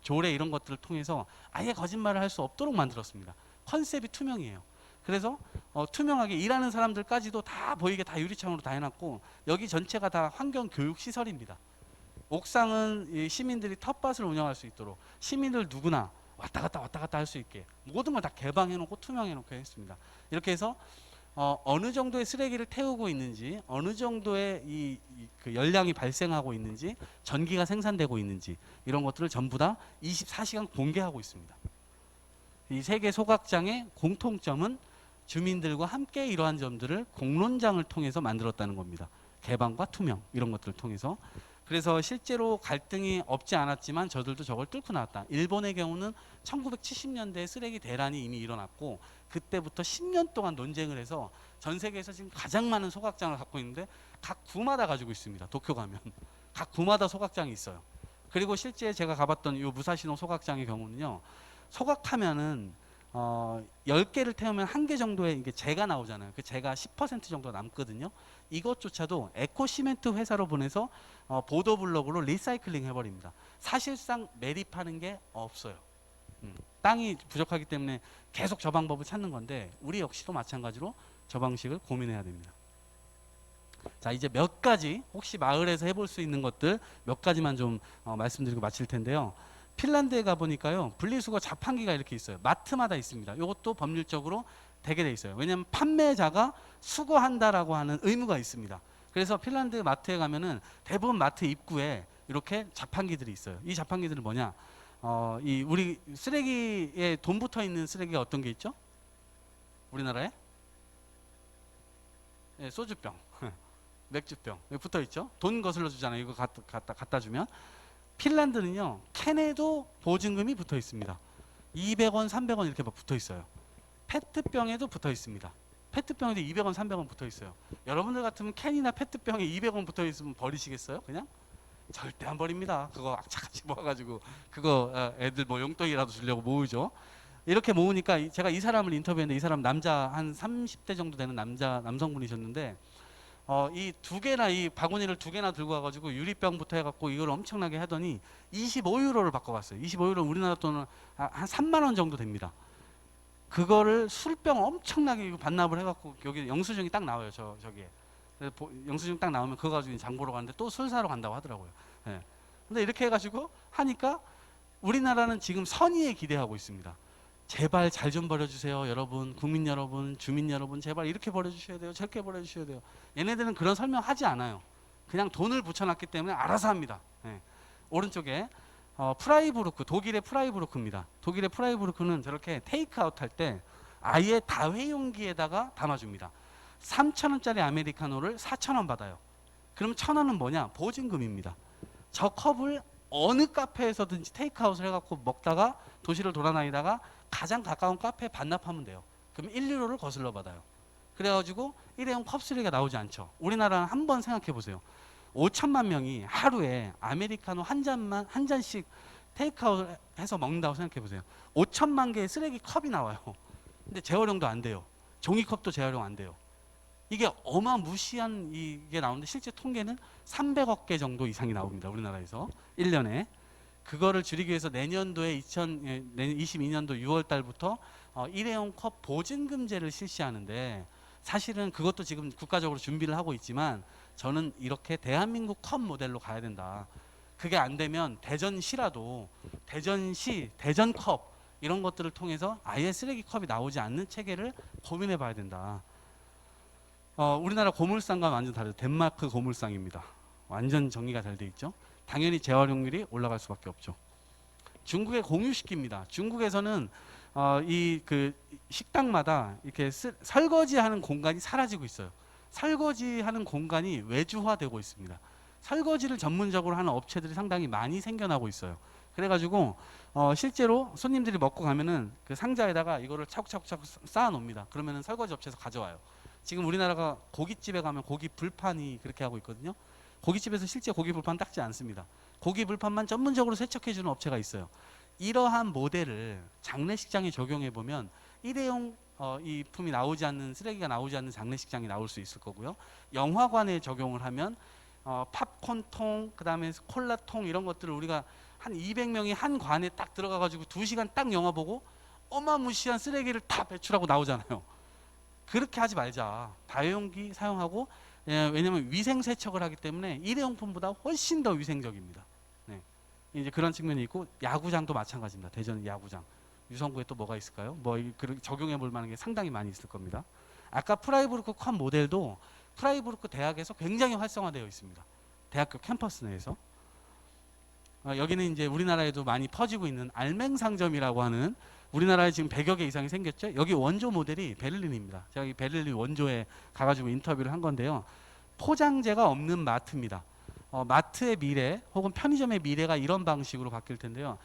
조례 이런 것들을 통해서 아예 거짓말을 할 수 없도록 만들었습니다. 컨셉이 투명이에요. 그래서 투명하게 일하는 사람들까지도 다 보이게 다 유리창으로 다 해놨고 여기 전체가 다 환경 교육 시설입니다. 옥상은 이 시민들이 텃밭을 운영할 수 있도록 시민들 누구나 왔다 갔다 할 수 있게 모든 걸 다 개방해놓고 투명해놓고 했습니다. 이렇게 해서 어느 정도의 쓰레기를 태우고 있는지, 어느 정도의 그 열량이 발생하고 있는지, 전기가 생산되고 있는지 이런 것들을 전부 다 24시간 공개하고 있습니다. 이 세계 소각장의 공통점은 주민들과 함께 이러한 점들을 공론장을 통해서 만들었다는 겁니다. 개방과 투명 이런 것들을 통해서. 그래서 실제로 갈등이 없지 않았지만 저들도 저걸 뚫고 나왔다. 일본의 경우는 1970년대에 쓰레기 대란이 이미 일어났고 그때부터 10년 동안 논쟁을 해서 전 세계에서 지금 가장 많은 소각장을 갖고 있는데 각 구마다 가지고 있습니다. 도쿄 가면 각 구마다 소각장이 있어요. 그리고 실제 제가 가봤던 이 무사시노 소각장의 경우는요. 소각하면은 10개를 태우면 1개 정도의 이게 재가 나오잖아요. 그 재가 10% 정도 남거든요. 이것조차도 에코시멘트 회사로 보내서 보도블록으로 리사이클링 해버립니다. 사실상 매립하는 게 없어요. 땅이 부족하기 때문에 계속 저 방법을 찾는 건데 우리 역시도 마찬가지로 저 방식을 고민해야 됩니다. 자, 이제 몇 가지 혹시 마을에서 해볼 수 있는 것들 몇 가지만 좀 말씀드리고 마칠 텐데요. 핀란드에 가보니까요. 분리수거 자판기가 이렇게 있어요. 마트마다 있습니다. 이것도 법률적으로 되게 돼 있어요. 왜냐하면 판매자가 수거한다라고 하는 의무가 있습니다. 그래서 핀란드 마트에 가면은 대부분 마트 입구에 이렇게 자판기들이 있어요. 이 자판기들은 뭐냐? 이 우리 쓰레기에 돈 붙어 있는 쓰레기가 어떤 게 있죠? 우리나라에? 네, 소주병, 맥주병 여기 붙어 있죠. 돈 거슬러 주잖아요. 이거 갖다 주면. 핀란드는요. 캔에도 보증금이 붙어 있습니다. 200원, 300원 이렇게 붙어 있어요. 페트병에도 붙어 있습니다. 페트병에도 200원, 300원 붙어 있어요. 여러분들 같으면 캔이나 페트병에 200원 붙어 있으면 버리시겠어요? 그냥? 절대 안 버립니다. 그거 악착같이 모아가지고 그거 애들 뭐 용돈이라도 주려고 모으죠. 이렇게 모으니까 제가 이 사람을 인터뷰했는데 이 사람 남자 한 30대 정도 되는 남성분이셨는데 이 두 개나 이 바구니를 두 개나 들고 와가지고 유리병부터 해갖고 이걸 엄청나게 하더니 25유로를 바꿔갔어요. 25유로 우리나라 돈은 한 3만 원 정도 됩니다. 그거를 술병 엄청나게 반납을 해갖고 여기 영수증이 딱 나와요. 저기에. 영수증 딱 나오면 그거 가지고 장 보러 가는데 또 술 사러 간다고 하더라고요. 예. 근데 이렇게 해가지고 하니까 우리나라는 지금 선의에 기대하고 있습니다. 제발 잘 좀 버려주세요. 여러분, 국민 여러분, 주민 여러분, 제발 이렇게 버려주셔야 돼요. 저렇게 버려주셔야 돼요. 얘네들은 그런 설명하지 않아요. 그냥 돈을 붙여놨기 때문에 알아서 합니다. 예. 오른쪽에 프라이부르크, 독일의 프라이부르크입니다. 독일의 프라이부르크는 저렇게 테이크아웃 할 때 아예 다회용기에다가 담아줍니다. 3,000원짜리 아메리카노를 4,000원 받아요. 그럼 1,000원은 뭐냐? 보증금입니다. 저 컵을 어느 카페에서든지 테이크아웃을 해갖고 먹다가 도시를 돌아다니다가 가장 가까운 카페에 반납하면 돼요. 그럼 1유로를 거슬러 받아요. 그래가지고 일회용 컵 쓰레기가 나오지 않죠. 우리나라는 한번 생각해 보세요. 5천만 명이 하루에 아메리카노 한 잔씩 테이크아웃 해서 먹는다고 생각해 보세요. 5천만 개의 쓰레기 컵이 나와요. 근데 재활용도 안 돼요. 종이컵도 재활용 안 돼요. 이게 어마무시한 이게 나오는데 실제 통계는 300억 개 정도 이상이 나옵니다. 우리나라에서 1년에. 그거를 줄이기 위해서 내년도에 2022년도 6월 달부터 일회용 컵 보증금제를 실시하는데 사실은 그것도 지금 국가적으로 준비를 하고 있지만 저는 이렇게 대한민국 컵 모델로 가야 된다. 그게 안 되면 대전시라도 대전시, 대전컵 이런 것들을 통해서 아예 쓰레기 컵이 나오지 않는 체계를 고민해 봐야 된다. 우리나라 고물상과 완전 다르죠. 덴마크 고물상입니다. 완전 정리가 잘 돼 있죠. 당연히 재활용률이 올라갈 수밖에 없죠. 중국에 공유시킵니다. 중국에서는 이 그 식당마다 이렇게 설거지하는 공간이 사라지고 있어요. 설거지하는 공간이 외주화되고 있습니다. 설거지를 전문적으로 하는 업체들이 상당히 많이 생겨나고 있어요. 그래가지고 실제로 손님들이 먹고 가면은 그 상자에다가 이거를 차곡차곡 쌓아 놓습니다. 그러면은 설거지 업체에서 가져와요. 지금 우리나라가 고깃집에 가면 고기 불판이 그렇게 하고 있거든요. 고깃집에서 실제 고기 불판 닦지 않습니다. 고기 불판만 전문적으로 세척해 주는 업체가 있어요. 이러한 모델을 장례식장에 적용해 보면 일회용 이 품이 나오지 않는, 쓰레기가 나오지 않는 장례식장이 나올 수 있을 거고요. 영화관에 적용을 하면 팝콘통, 그다음에 콜라통 이런 것들을 우리가 한 200명이 한 관에 딱 들어가 가지고 2시간 딱 영화 보고 어마무시한 쓰레기를 다 배출하고 나오잖아요. 그렇게 하지 말자. 다용기 사용하고, 왜냐하면 위생 세척을 하기 때문에 일회용품보다 훨씬 더 위생적입니다. 네. 이제 그런 측면이 있고, 야구장도 마찬가지입니다. 대전 야구장. 유성구에 또 뭐가 있을까요? 적용해 볼 만한 게 상당히 많이 있을 겁니다. 아까 프라이부르크 컵 모델도 프라이부르크 대학에서 굉장히 활성화되어 있습니다. 대학교 캠퍼스 내에서. 여기는 이제 우리나라에도 많이 퍼지고 있는 알맹상점이라고 하는, 우리나라에 지금 100여 개 이상이 생겼죠. 여기 원조 모델이 베를린입니다. 제가 이 베를린 원조에 가가지고 인터뷰를 한 건데요. 포장재가 없는 마트입니다. 마트의 미래 혹은 편의점의 미래가 이런 방식으로 바뀔 텐데요.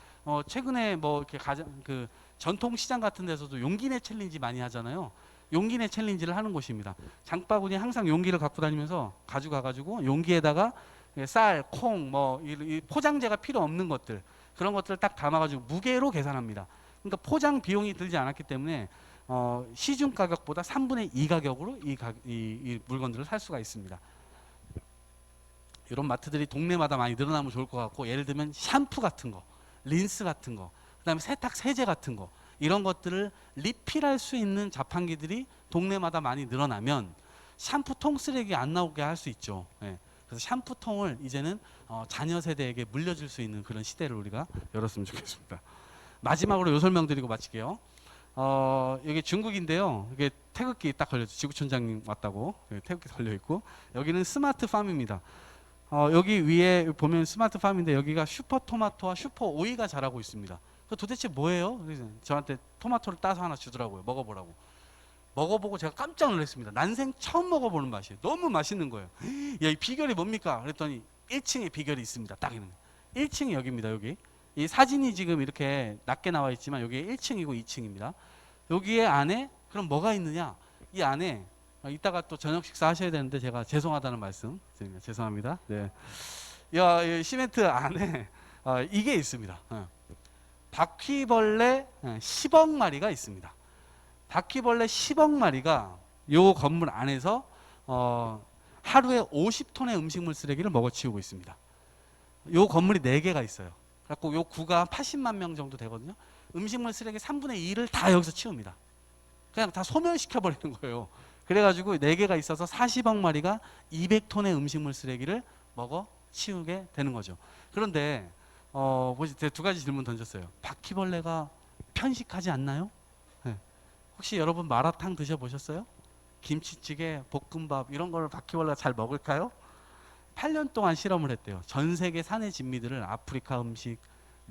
최근에 뭐 이렇게 그 전통 시장 같은 데서도 용기내 챌린지 많이 하잖아요. 용기내 챌린지를 하는 곳입니다. 장바구니 항상 용기를 갖고 다니면서 가져가가지고 용기에다가 쌀, 콩, 이 포장재가 필요 없는 것들, 그런 것들을 딱 담아가지고 무게로 계산합니다. 그러니까 포장 비용이 들지 않았기 때문에 시중 가격보다 3분의 2 가격으로 이 물건들을 살 수가 있습니다. 이런 마트들이 동네마다 많이 늘어나면 좋을 것 같고, 예를 들면 샴푸 같은 거, 린스 같은 거, 그다음에 세탁 세제 같은 거, 이런 것들을 리필할 수 있는 자판기들이 동네마다 많이 늘어나면 샴푸통 쓰레기 안 나오게 할 수 있죠. 예. 그래서 샴푸통을 이제는 자녀 세대에게 물려줄 수 있는 그런 시대를 우리가 열었으면 좋겠습니다. 마지막으로 요 설명드리고 마칠게요. 여기 중국인데요. 이게 태극기 딱 걸렸죠. 지구촌장님 왔다고 태극기 걸려 있고, 여기는 스마트팜입니다. 여기 위에 보면 스마트팜인데 여기가 슈퍼토마토와 슈퍼오이가 자라고 있습니다. 그 도대체 뭐예요? 그래서 저한테 토마토를 따서 하나 주더라고요. 먹어보라고. 먹어보고 제가 깜짝 놀랐습니다. 난생 처음 먹어보는 맛이에요. 너무 맛있는 거예요. 야, 이 비결이 뭡니까? 그랬더니 1층에 비결이 있습니다. 딱 있는 1층이 여기입니다. 여기. 이 사진이 지금 이렇게 낮게 나와 있지만 여기에 1층이고 2층입니다. 여기에 안에 그럼 뭐가 있느냐? 이 안에 이따가 또 저녁 식사 하셔야 되는데 제가 죄송하다는 말씀 드립니다. 죄송합니다. 네. 이 시멘트 안에 이게 있습니다. 바퀴벌레 10억 마리가 있습니다. 바퀴벌레 10억 마리가 이 건물 안에서 하루에 50톤의 음식물 쓰레기를 먹어치우고 있습니다. 이 건물이 4개가 있어요. 그래서 이 구가 80만 명 정도 되거든요. 음식물 쓰레기 3분의 2를 다 여기서 치웁니다. 그냥 다 소멸시켜 버리는 거예요. 그래가지고 4개가 있어서 40억 마리가 200톤의 음식물 쓰레기를 먹어 치우게 되는 거죠. 그런데 제가 2가지 질문 던졌어요. 바퀴벌레가 편식하지 않나요? 네. 혹시 여러분 마라탕 드셔보셨어요? 김치찌개, 볶음밥 이런 걸 바퀴벌레가 잘 먹을까요? 8년 동안 실험을 했대요. 전 세계 산의 진미들을 아프리카 음식,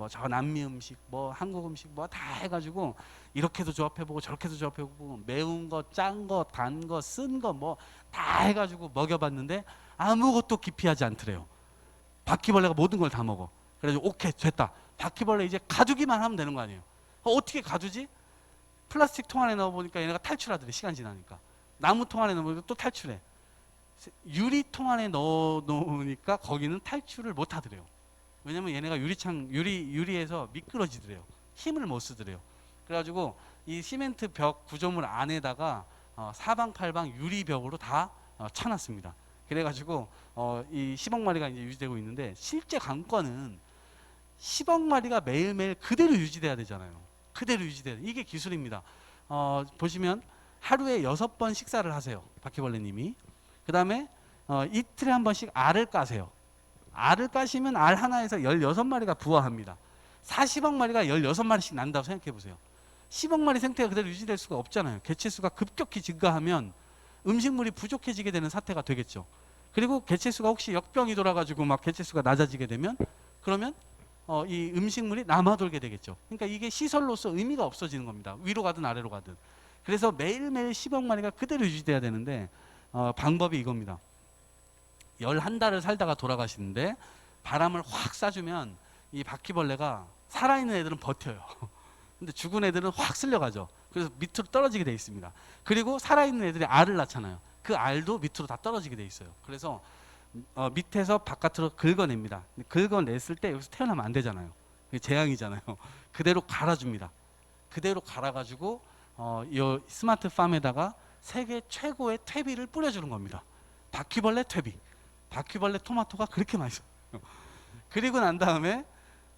저 남미 음식, 한국 음식 다 해가지고 이렇게도 조합해보고 저렇게도 조합해보고 매운 거, 짠 거, 단 거, 쓴 거 다 해가지고 먹여봤는데 아무것도 기피하지 않더래요. 바퀴벌레가 모든 걸 다 먹어. 그래서 오케이 됐다. 바퀴벌레 이제 가두기만 하면 되는 거 아니에요. 어떻게 가두지? 플라스틱 통 안에 넣어보니까 얘네가 탈출하더래. 시간 지나니까. 나무 통 안에 넣어보니까 또 탈출해. 유리통 안에 넣어놓으니까 거기는 탈출을 못 하더래요. 왜냐면 얘네가 유리에서 미끄러지더래요. 힘을 못 쓰더래요. 그래가지고 이 시멘트 벽 구조물 안에다가 사방팔방 유리벽으로 다 쳐놨습니다. 그래가지고 이 10억 마리가 이제 유지되고 있는데, 실제 관건은 10억 마리가 매일매일 그대로 유지돼야 되잖아요. 그대로 유지돼야 돼. 이게 기술입니다. 보시면 하루에 6번 식사를 하세요. 바퀴벌레님이. 그 다음에 이틀에 한 번씩 알을 까세요. 알을 까시면 알 하나에서 16마리가 부화합니다. 40억 마리가 16마리씩 난다고 생각해 보세요. 10억 마리 생태가 그대로 유지될 수가 없잖아요. 개체수가 급격히 증가하면 음식물이 부족해지게 되는 사태가 되겠죠. 그리고 개체수가 혹시 역병이 돌아가지고 막 개체수가 낮아지게 되면, 그러면 이 음식물이 남아돌게 되겠죠. 그러니까 이게 시설로서 의미가 없어지는 겁니다. 위로 가든 아래로 가든. 그래서 매일매일 10억 마리가 그대로 유지돼야 되는데 방법이 이겁니다. 11달을 살다가 돌아가시는데 바람을 확 쏴주면 이 바퀴벌레가 살아있는 애들은 버텨요. 근데 죽은 애들은 확 쓸려가죠. 그래서 밑으로 떨어지게 돼 있습니다. 그리고 살아있는 애들이 알을 낳잖아요. 그 알도 밑으로 다 떨어지게 돼 있어요. 그래서 밑에서 바깥으로 긁어냅니다. 긁어냈을 때 여기서 태어나면 안 되잖아요. 그게 재앙이잖아요. 그대로 갈아줍니다. 그대로 갈아가지고 이 스마트 팜에다가 세계 최고의 퇴비를 뿌려주는 겁니다. 바퀴벌레 퇴비. 바퀴벌레 토마토가 그렇게 맛있어요. 그리고 난 다음에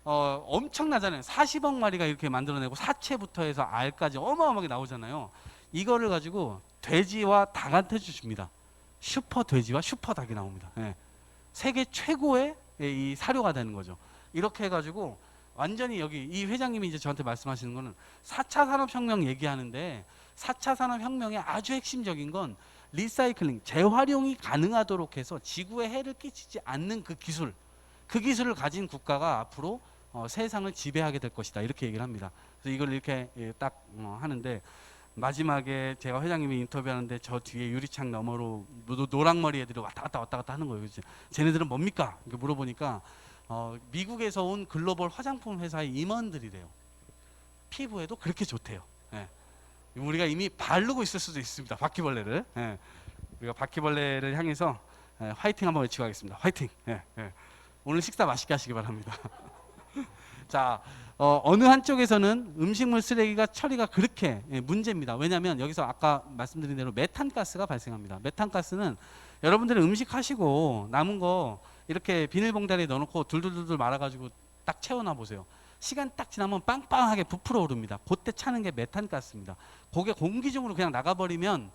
엄청나잖아요. 40억 마리가 이렇게 만들어내고 사체부터 해서 알까지 어마어마하게 나오잖아요. 이거를 가지고 돼지와 닭한테 주십니다. 슈퍼 돼지와 슈퍼 닭이 나옵니다. 예. 세계 최고의 이 사료가 되는 거죠. 이렇게 해가지고 완전히 여기 이 회장님이 이제 저한테 말씀하시는 거는 4차 산업혁명 얘기하는데 4차 산업혁명의 아주 핵심적인 건 리사이클링, 재활용이 가능하도록 해서 지구에 해를 끼치지 않는 그 기술을 가진 국가가 앞으로 세상을 지배하게 될 것이다. 이렇게 얘기를 합니다. 그래서 이걸 이렇게 딱 하는데 마지막에 제가 회장님이 인터뷰하는데 저 뒤에 유리창 너머로 노랑머리 애들이 왔다 갔다 하는 거예요. 쟤네들은 뭡니까? 이렇게 물어보니까 미국에서 온 글로벌 화장품 회사의 임원들이래요. 피부에도 그렇게 좋대요. 예. 우리가 이미 바르고 있을 수도 있습니다. 바퀴벌레를. 예. 우리가 바퀴벌레를 향해서 화이팅 한번 외치고 가겠습니다. 화이팅. 예. 오늘 식사 맛있게 하시기 바랍니다. 자, 어느 한쪽에서는 음식물 쓰레기가 처리가 그렇게 문제입니다. 왜냐하면 여기서 아까 말씀드린 대로 메탄가스가 발생합니다. 메탄가스는 여러분들이 음식 하시고 남은 거 이렇게 비닐봉다리에 넣어놓고 둘둘둘 말아가지고 딱 채워놔 보세요. 시간 딱 지나면 빵빵하게 부풀어 오릅니다. 그때 차는 게 메탄가스입니다. 그게 공기 중으로 그냥 나가버리면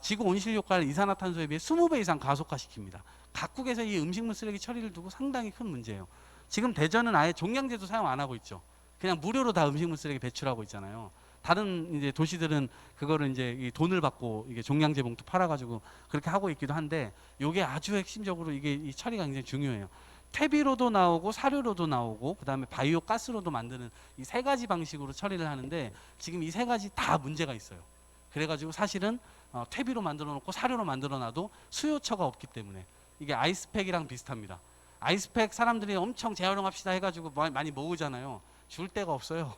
지구 온실 효과를 이산화탄소에 비해 20배 이상 가속화시킵니다. 각국에서 이 음식물 쓰레기 처리를 두고 상당히 큰 문제예요. 지금 대전은 아예 종량제도 사용 안 하고 있죠. 그냥 무료로 다 음식물 쓰레기 배출하고 있잖아요. 다른 이제 도시들은 그거를 이제 이 돈을 받고 이게 종량제 봉투 팔아가지고 그렇게 하고 있기도 한데, 이게 아주 핵심적으로 이게 이 처리가 굉장히 중요해요. 퇴비로도 나오고 사료로도 나오고 그다음에 바이오 가스로도 만드는 이 세 가지 방식으로 처리를 하는데, 지금 이 세 가지 다 문제가 있어요. 그래가지고 사실은 퇴비로 만들어 놓고 사료로 만들어 놔도 수요처가 없기 때문에 이게 아이스팩이랑 비슷합니다. 아이스팩 사람들이 엄청 재활용합시다 해가지고 많이 모으잖아요. 줄 데가 없어요.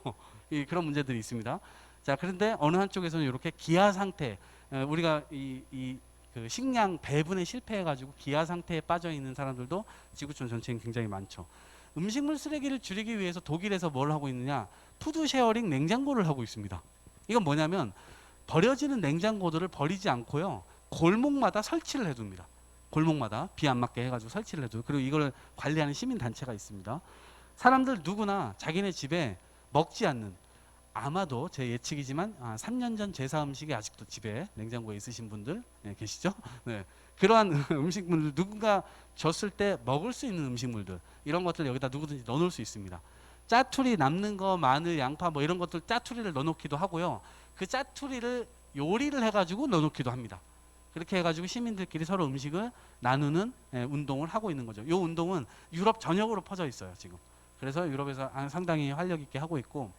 그런 문제들이 있습니다. 자, 그런데 어느 한쪽에서는 이렇게 기아 상태, 우리가 그 식량 배분에 실패해가지고 기아 상태에 빠져 있는 사람들도 지구촌 전체에 굉장히 많죠. 음식물 쓰레기를 줄이기 위해서 독일에서 뭘 하고 있느냐? 푸드 쉐어링 냉장고를 하고 있습니다. 이건 뭐냐면 버려지는 냉장고들을 버리지 않고요, 골목마다 설치를 해둡니다. 골목마다 비 안 맞게 해가지고 설치를 해도. 그리고 이걸 관리하는 시민 단체가 있습니다. 사람들 누구나 자기네 집에 먹지 않는, 아마도 제 예측이지만 3년 전 제사 음식이 아직도 집에 냉장고에 있으신 분들 계시죠? 네. 그러한 음식물들, 누군가 줬을 때 먹을 수 있는 음식물들, 이런 것들 여기다 누구든지 넣어놓을 수 있습니다. 짜투리 남는 거, 마늘, 양파 뭐 이런 것들 짜투리를 넣어놓기도 하고요. 그 짜투리를 요리를 해가지고 넣어놓기도 합니다. 그렇게 해가지고 시민들끼리 서로 음식을 나누는 운동을 하고 있는 거죠. 이 운동은 유럽 전역으로 퍼져 있어요, 지금. 그래서 유럽에서 상당히 활력 있게 하고 있고,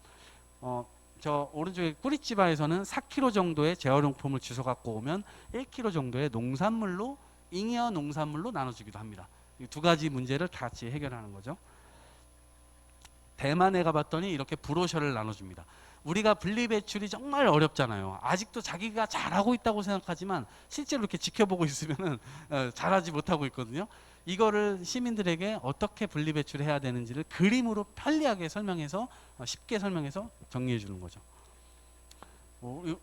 저 오른쪽에 꾸리찌바에서는 4kg 정도의 재활용품을 주워 갖고 오면 1kg 정도의 농산물로, 잉여 농산물로 나눠주기도 합니다. 이 두 가지 문제를 다 같이 해결하는 거죠. 대만에 가봤더니 이렇게 브로셔를 나눠줍니다. 우리가 분리배출이 정말 어렵잖아요. 아직도 자기가 잘하고 있다고 생각하지만 실제로 이렇게 지켜보고 있으면 잘하지 못하고 있거든요. 이거를 시민들에게 어떻게 분리배출을 해야 되는지를 그림으로 편리하게 설명해서, 쉽게 설명해서 정리해 주는 거죠.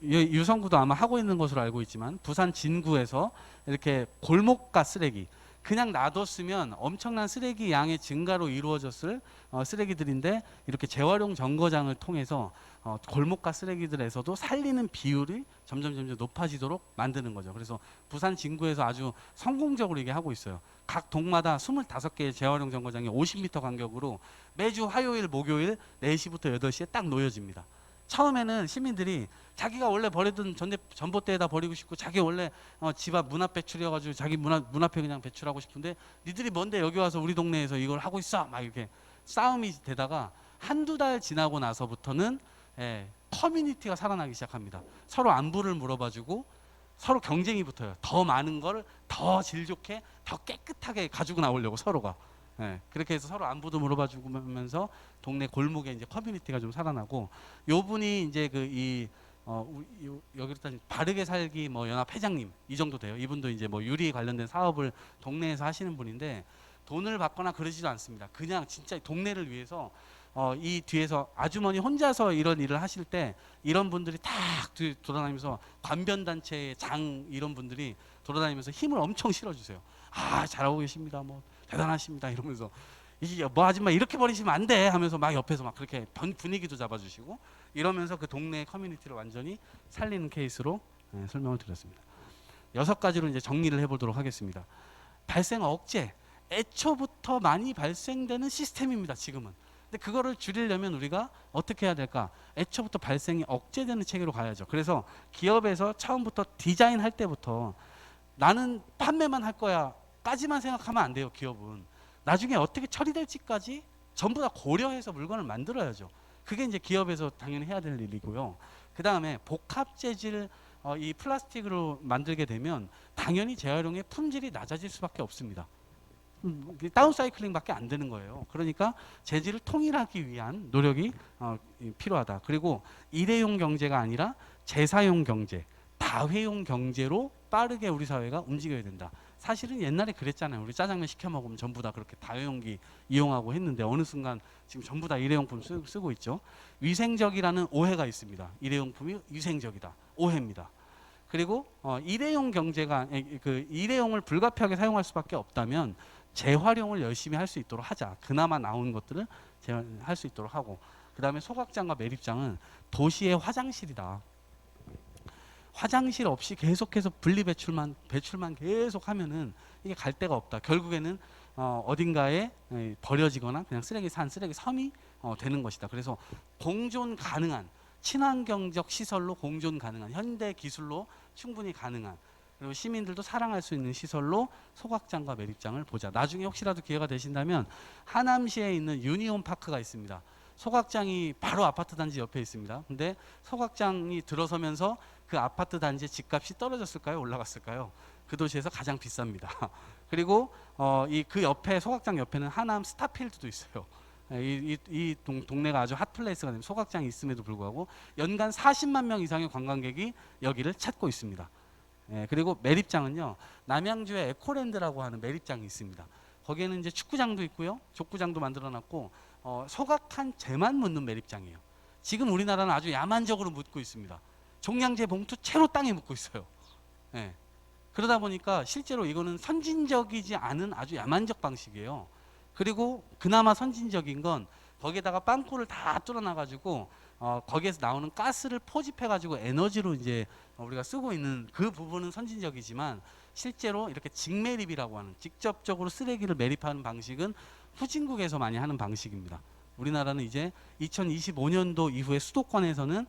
유성구도 아마 하고 있는 것으로 알고 있지만 부산 진구에서 이렇게 골목가 쓰레기, 그냥 놔뒀으면 엄청난 쓰레기 양의 증가로 이루어졌을 쓰레기들인데, 이렇게 재활용 정거장을 통해서 골목가 쓰레기들에서도 살리는 비율이 점점 높아지도록 만드는 거죠. 그래서 부산 진구에서 아주 성공적으로 이게 하고 있어요. 각 동마다 25개의 재활용 정거장이 50m 간격으로 매주 화요일, 목요일 4시부터 8시에 딱 놓여집니다. 처음에는 시민들이 자기가 원래 버리던 전봇대에다 버리고 싶고, 자기 원래 집 앞 문 앞 배출이어가지고 자기 문 앞에 그냥 배출하고 싶은데, 니들이 뭔데 여기 와서 우리 동네에서 이걸 하고 있어? 막 이렇게 싸움이 되다가 한두 달 지나고 나서부터는 커뮤니티가 살아나기 시작합니다. 서로 안부를 물어봐주고 서로 경쟁이 붙어요. 더 많은 걸 더 질 좋게 더 깨끗하게 가지고 나오려고 서로가. 예, 그렇게 해서 서로 안부도 물어봐 주면서 동네 골목에 이제 커뮤니티가 좀 살아나고, 요 분이 이제 여기로 따지면 바르게 살기 뭐 연합 회장님 이 정도 돼요. 이분도 이제 뭐 유리 관련된 사업을 동네에서 하시는 분인데 돈을 받거나 그러지도 않습니다. 그냥 진짜 동네를 위해서 이 뒤에서 아주머니 혼자서 이런 일을 하실 때 이런 분들이 딱 돌아다니면서 관변단체의 장 이런 분들이 돌아다니면서 힘을 엄청 실어주세요. 아, 잘하고 계십니다. 뭐 대단하십니다. 이러면서 이게 뭐 아줌마 이렇게 버리시면 안 돼 하면서 막 옆에서 막 그렇게 분위기도 잡아주시고 이러면서 그 동네 커뮤니티를 완전히 살리는 케이스로 설명을 드렸습니다. 6가지로 이제 정리를 해보도록 하겠습니다. 발생 억제, 애초부터 많이 발생되는 시스템입니다. 지금은. 근데 그거를 줄이려면 우리가 어떻게 해야 될까? 애초부터 발생이 억제되는 체계로 가야죠. 그래서 기업에서 처음부터 디자인할 때부터 나는 판매만 할 거야 까지만 생각하면 안 돼요. 기업은 나중에 어떻게 처리될지까지 전부 다 고려해서 물건을 만들어야죠. 그게 이제 기업에서 당연히 해야 될 일이고요. 그 다음에 복합 재질 이 플라스틱으로 만들게 되면 당연히 재활용의 품질이 낮아질 수밖에 없습니다. 다운사이클링밖에 안 되는 거예요. 그러니까 재질을 통일하기 위한 노력이 필요하다. 그리고 일회용 경제가 아니라 재사용 경제, 다회용 경제로 빠르게 우리 사회가 움직여야 된다. 사실은 옛날에 그랬잖아요. 우리 짜장면 시켜 먹으면 전부 다 그렇게 다회용기 이용하고 했는데 어느 순간 지금 전부 다 일회용품 쓰고 있죠. 위생적이라는 오해가 있습니다. 일회용품이 위생적이다. 오해입니다. 그리고 일회용 경제가 일회용을 불가피하게 사용할 수밖에 없다면 재활용을 열심히 할 수 있도록 하자. 그나마 나온 것들을 할 수 있도록 하고, 그 다음에 소각장과 매립장은 도시의 화장실이다. 화장실 없이 계속해서 분리 배출만 계속 하면은 이게 갈 데가 없다. 결국에는 어딘가에 버려지거나 그냥 쓰레기 섬이 되는 것이다. 그래서 공존 가능한 친환경적 시설로 공존 가능한 현대 기술로 충분히 가능한, 그리고 시민들도 사랑할 수 있는 시설로 소각장과 매립장을 보자. 나중에 혹시라도 기회가 되신다면 하남시에 있는 유니온 파크가 있습니다. 소각장이 바로 아파트 단지 옆에 있습니다. 근데 소각장이 들어서면서 그 아파트 단지의 집값이 떨어졌을까요? 올라갔을까요? 그 도시에서 가장 비쌉니다. 그리고 그 옆에 소각장 옆에는 하남 스타필드도 있어요. 이 동네가 아주 핫플레이스가 됩니다. 소각장이 있음에도 불구하고 연간 40만 명 이상의 관광객이 여기를 찾고 있습니다. 그리고 매립장은요, 남양주에 에코랜드라고 하는 매립장이 있습니다. 거기에는 이제 축구장도 있고요, 족구장도 만들어놨고 소각한 재만 묻는 매립장이에요. 지금 우리나라는 아주 야만적으로 묻고 있습니다. 종량제 봉투 채로 땅에 묻고 있어요. 그러다 보니까 실제로 이거는 선진적이지 않은 아주 야만적 방식이에요. 그리고 그나마 선진적인 건 거기에다가 빵꾸를 다 뚫어놔가지고 거기에서 나오는 가스를 포집해가지고 에너지로 이제 우리가 쓰고 있는 그 부분은 선진적이지만 실제로 이렇게 직매립이라고 하는 직접적으로 쓰레기를 매립하는 방식은 후진국에서 많이 하는 방식입니다. 우리나라는 이제 2025년도 이후에 수도권에서는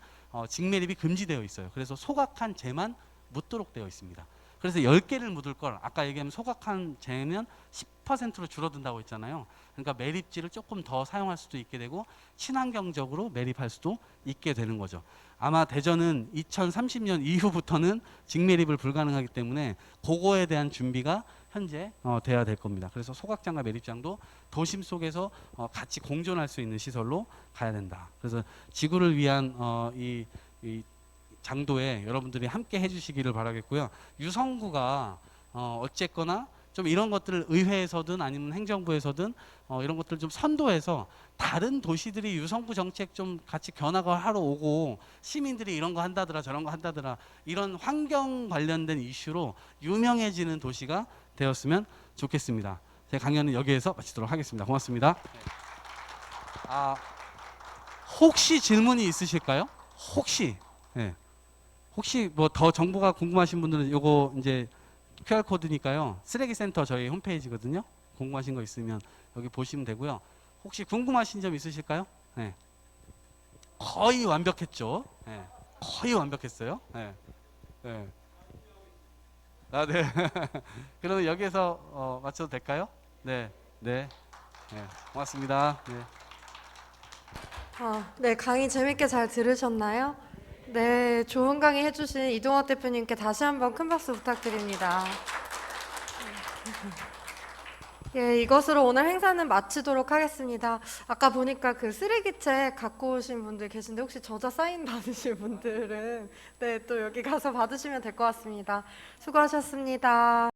직매립이 금지되어 있어요. 그래서 소각한 재만 묻도록 되어 있습니다. 그래서 10개를 묻을 걸 아까 얘기하면 소각한 재면 10%로 줄어든다고 했잖아요. 그러니까 매립지를 조금 더 사용할 수도 있게 되고 친환경적으로 매립할 수도 있게 되는 거죠. 아마 대전은 2030년 이후부터는 직매립을 불가능하기 때문에 그거에 대한 준비가 현재 돼야 될 겁니다. 그래서 소각장과 매립장도 도심 속에서 같이 공존할 수 있는 시설로 가야 된다. 그래서 지구를 위한 이 장도에 여러분들이 함께 해주시기를 바라겠고요. 유성구가 어쨌거나 좀 이런 것들을 의회에서든 아니면 행정부에서든 이런 것들을 좀 선도해서 다른 도시들이 유성구 정책 좀 같이 견학을 하러 오고 시민들이 이런 거 한다더라 저런 거 한다더라 이런 환경 관련된 이슈로 유명해지는 도시가 되었으면 좋겠습니다. 제 강연은 여기에서 마치도록 하겠습니다. 고맙습니다. 혹시 질문이 있으실까요? 혹시 뭐 더 정보가 궁금하신 분들은 요거 이제 QR 코드니까요. 쓰레기센터 저희 홈페이지거든요. 궁금하신 거 있으면 여기 보시면 되고요. 혹시 궁금하신 점 있으실까요? 네. 거의 완벽했죠. 네. 거의 완벽했어요. 네. 네. 네. 그러면 여기에서 마쳐도 될까요? 네. 네. 네. 고맙습니다. 네. 네, 강의 재밌게 잘 들으셨나요? 네, 좋은 강의 해주신 이동호 대표님께 다시 한번 큰 박수 부탁드립니다. 예, 이것으로 오늘 행사는 마치도록 하겠습니다. 아까 보니까 그 쓰레기책 갖고 오신 분들 계신데 혹시 저자 사인 받으실 분들은 네, 또 여기 가서 받으시면 될 것 같습니다. 수고하셨습니다.